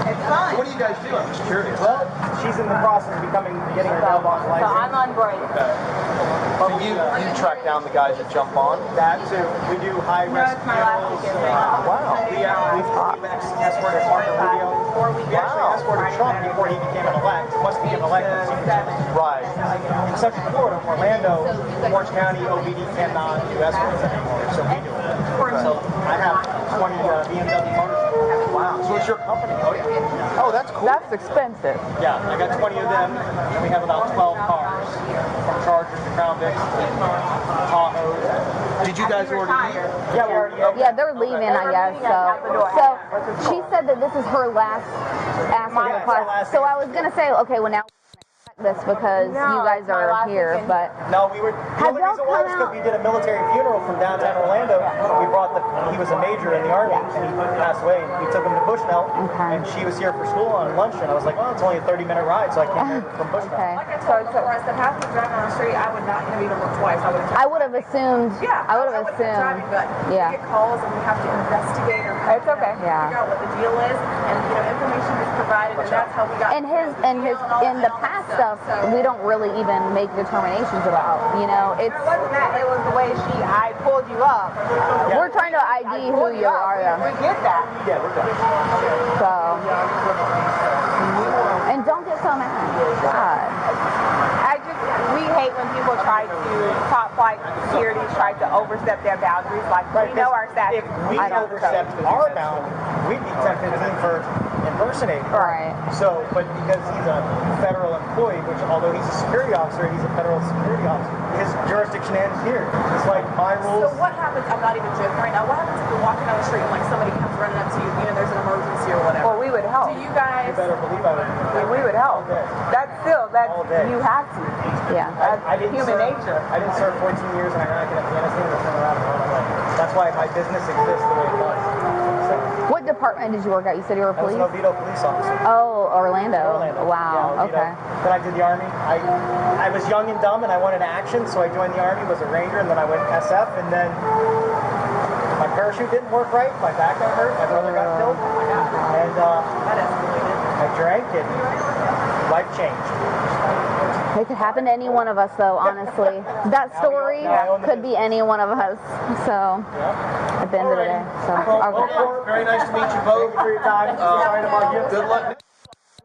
It's fine. What do you guys do? I'm just curious. Well, she's in the process of getting her mailbox So license. I'm on break. So you track down the guys that jump on? That too. We do high No, risk it's my last funerals. weekend. Wow. We've escorted Marco Rubio. We actually escorted Trump before he became an elect. Once he became elected, Right. in Central Florida, Orlando, Orange County, OBD cannot do escorts anymore, so we do it. So I have 20 BMW motorcycles. Wow. So it's your company? Oh, yeah. Oh, that's cool. That's expensive. Yeah, I got 20 of them, and we have about 12 cars, from Chargers to Crown Vics, Tahoes. Did you guys already leave? Yeah, we already have. yeah, they're leaving, I guess. So she said that this is her last ask of the class. So I was gonna say, okay, well now this because you guys are here, but No, we were. The Have only y'all reason why come is because we did a military funeral from downtown Orlando. We brought he was a major in the Army, and he passed away. And we took him to Bushnell, and she was here for school on lunch, and I was like, well, it's only a 30-minute ride, so I came here from Bushnell. okay. Like I told the rest of half the driving on the street, I would not even look twice. I would have assumed. Yeah, I would have wouldn't be driving, assumed. but Yeah. we get calls and we have to investigate or It's okay. Yeah. figure out what the deal is, and information is provided, and that's how we got. And in the past stuff, we don't really even make determinations about. You know, it's It wasn't that. It was the way I pulled you up. we're trying to ID who you are, We though. get that. Yeah, we're done. So, and don't get so mad. God. We hate when people try to top flight securities try to overstep their boundaries. Like we know our statute. If we overstepped our boundary, we'd be 10-15 for impersonating. Right. So, but because he's a federal employee, which although he's a security officer, he's a federal security officer, his jurisdiction ends here. It's like my rules. So what happens? I'm not even joking right now. What happens if you're walking down the street and like somebody comes running up to you? There's an emergency or whatever. Well, we would help. Do you guys? You better believe I would. We would help. That's you have to. Yeah. I didn't Human serve, nature. I didn't serve 14 years in Iraq and Afghanistan to turn around and run away. That's why my business exists the way it does. So, What department did you work at? You said you were a I was police? an Oviedo police officer. Oh, Orlando. Wow. Yeah, Oviedo. Okay. Then I did the Army. I was young and dumb and I wanted action, so I joined the Army, was a Ranger, and then I went SF, and then my parachute didn't work right, my back got hurt, my brother got killed, and I drank and life changed. It could happen to any one of us, though, honestly. That story could be any one of us. So, at the end of the day. So, Well, very nice to meet you both. For your time. Sorry to bug you. Good luck.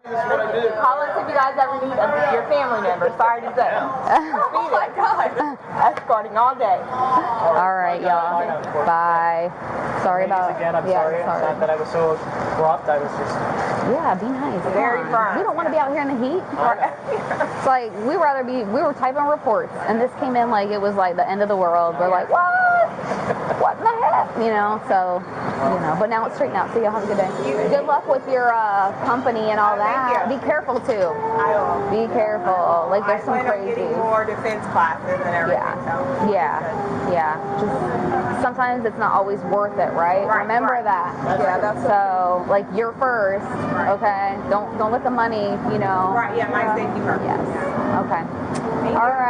This is what I do. Call us if you guys ever need your family member. Sorry to say. Oh my God. Escorting all day. all right, y'all. Bye. Sorry about. Again, I'm yeah, sorry. sorry. Not that I was so abrupt. I was just. Yeah, be nice. Come Very on. firm. We don't want to be out here in the heat. It's like we were typing reports, and this came in like it was like the end of the world. We're like, what? What the heck? You know. So, but now it's straightened out. So y'all have a good day. Good luck with your company and all that. Be careful too. I will. Be careful. Like there's some I plan on crazy. getting more defense classes and everything. Yeah. Just sometimes it's not always worth it, right? Remember that. That's so like you're first, okay? Don't let the money, Right. Yeah. My safety first. Yes. Okay. All right.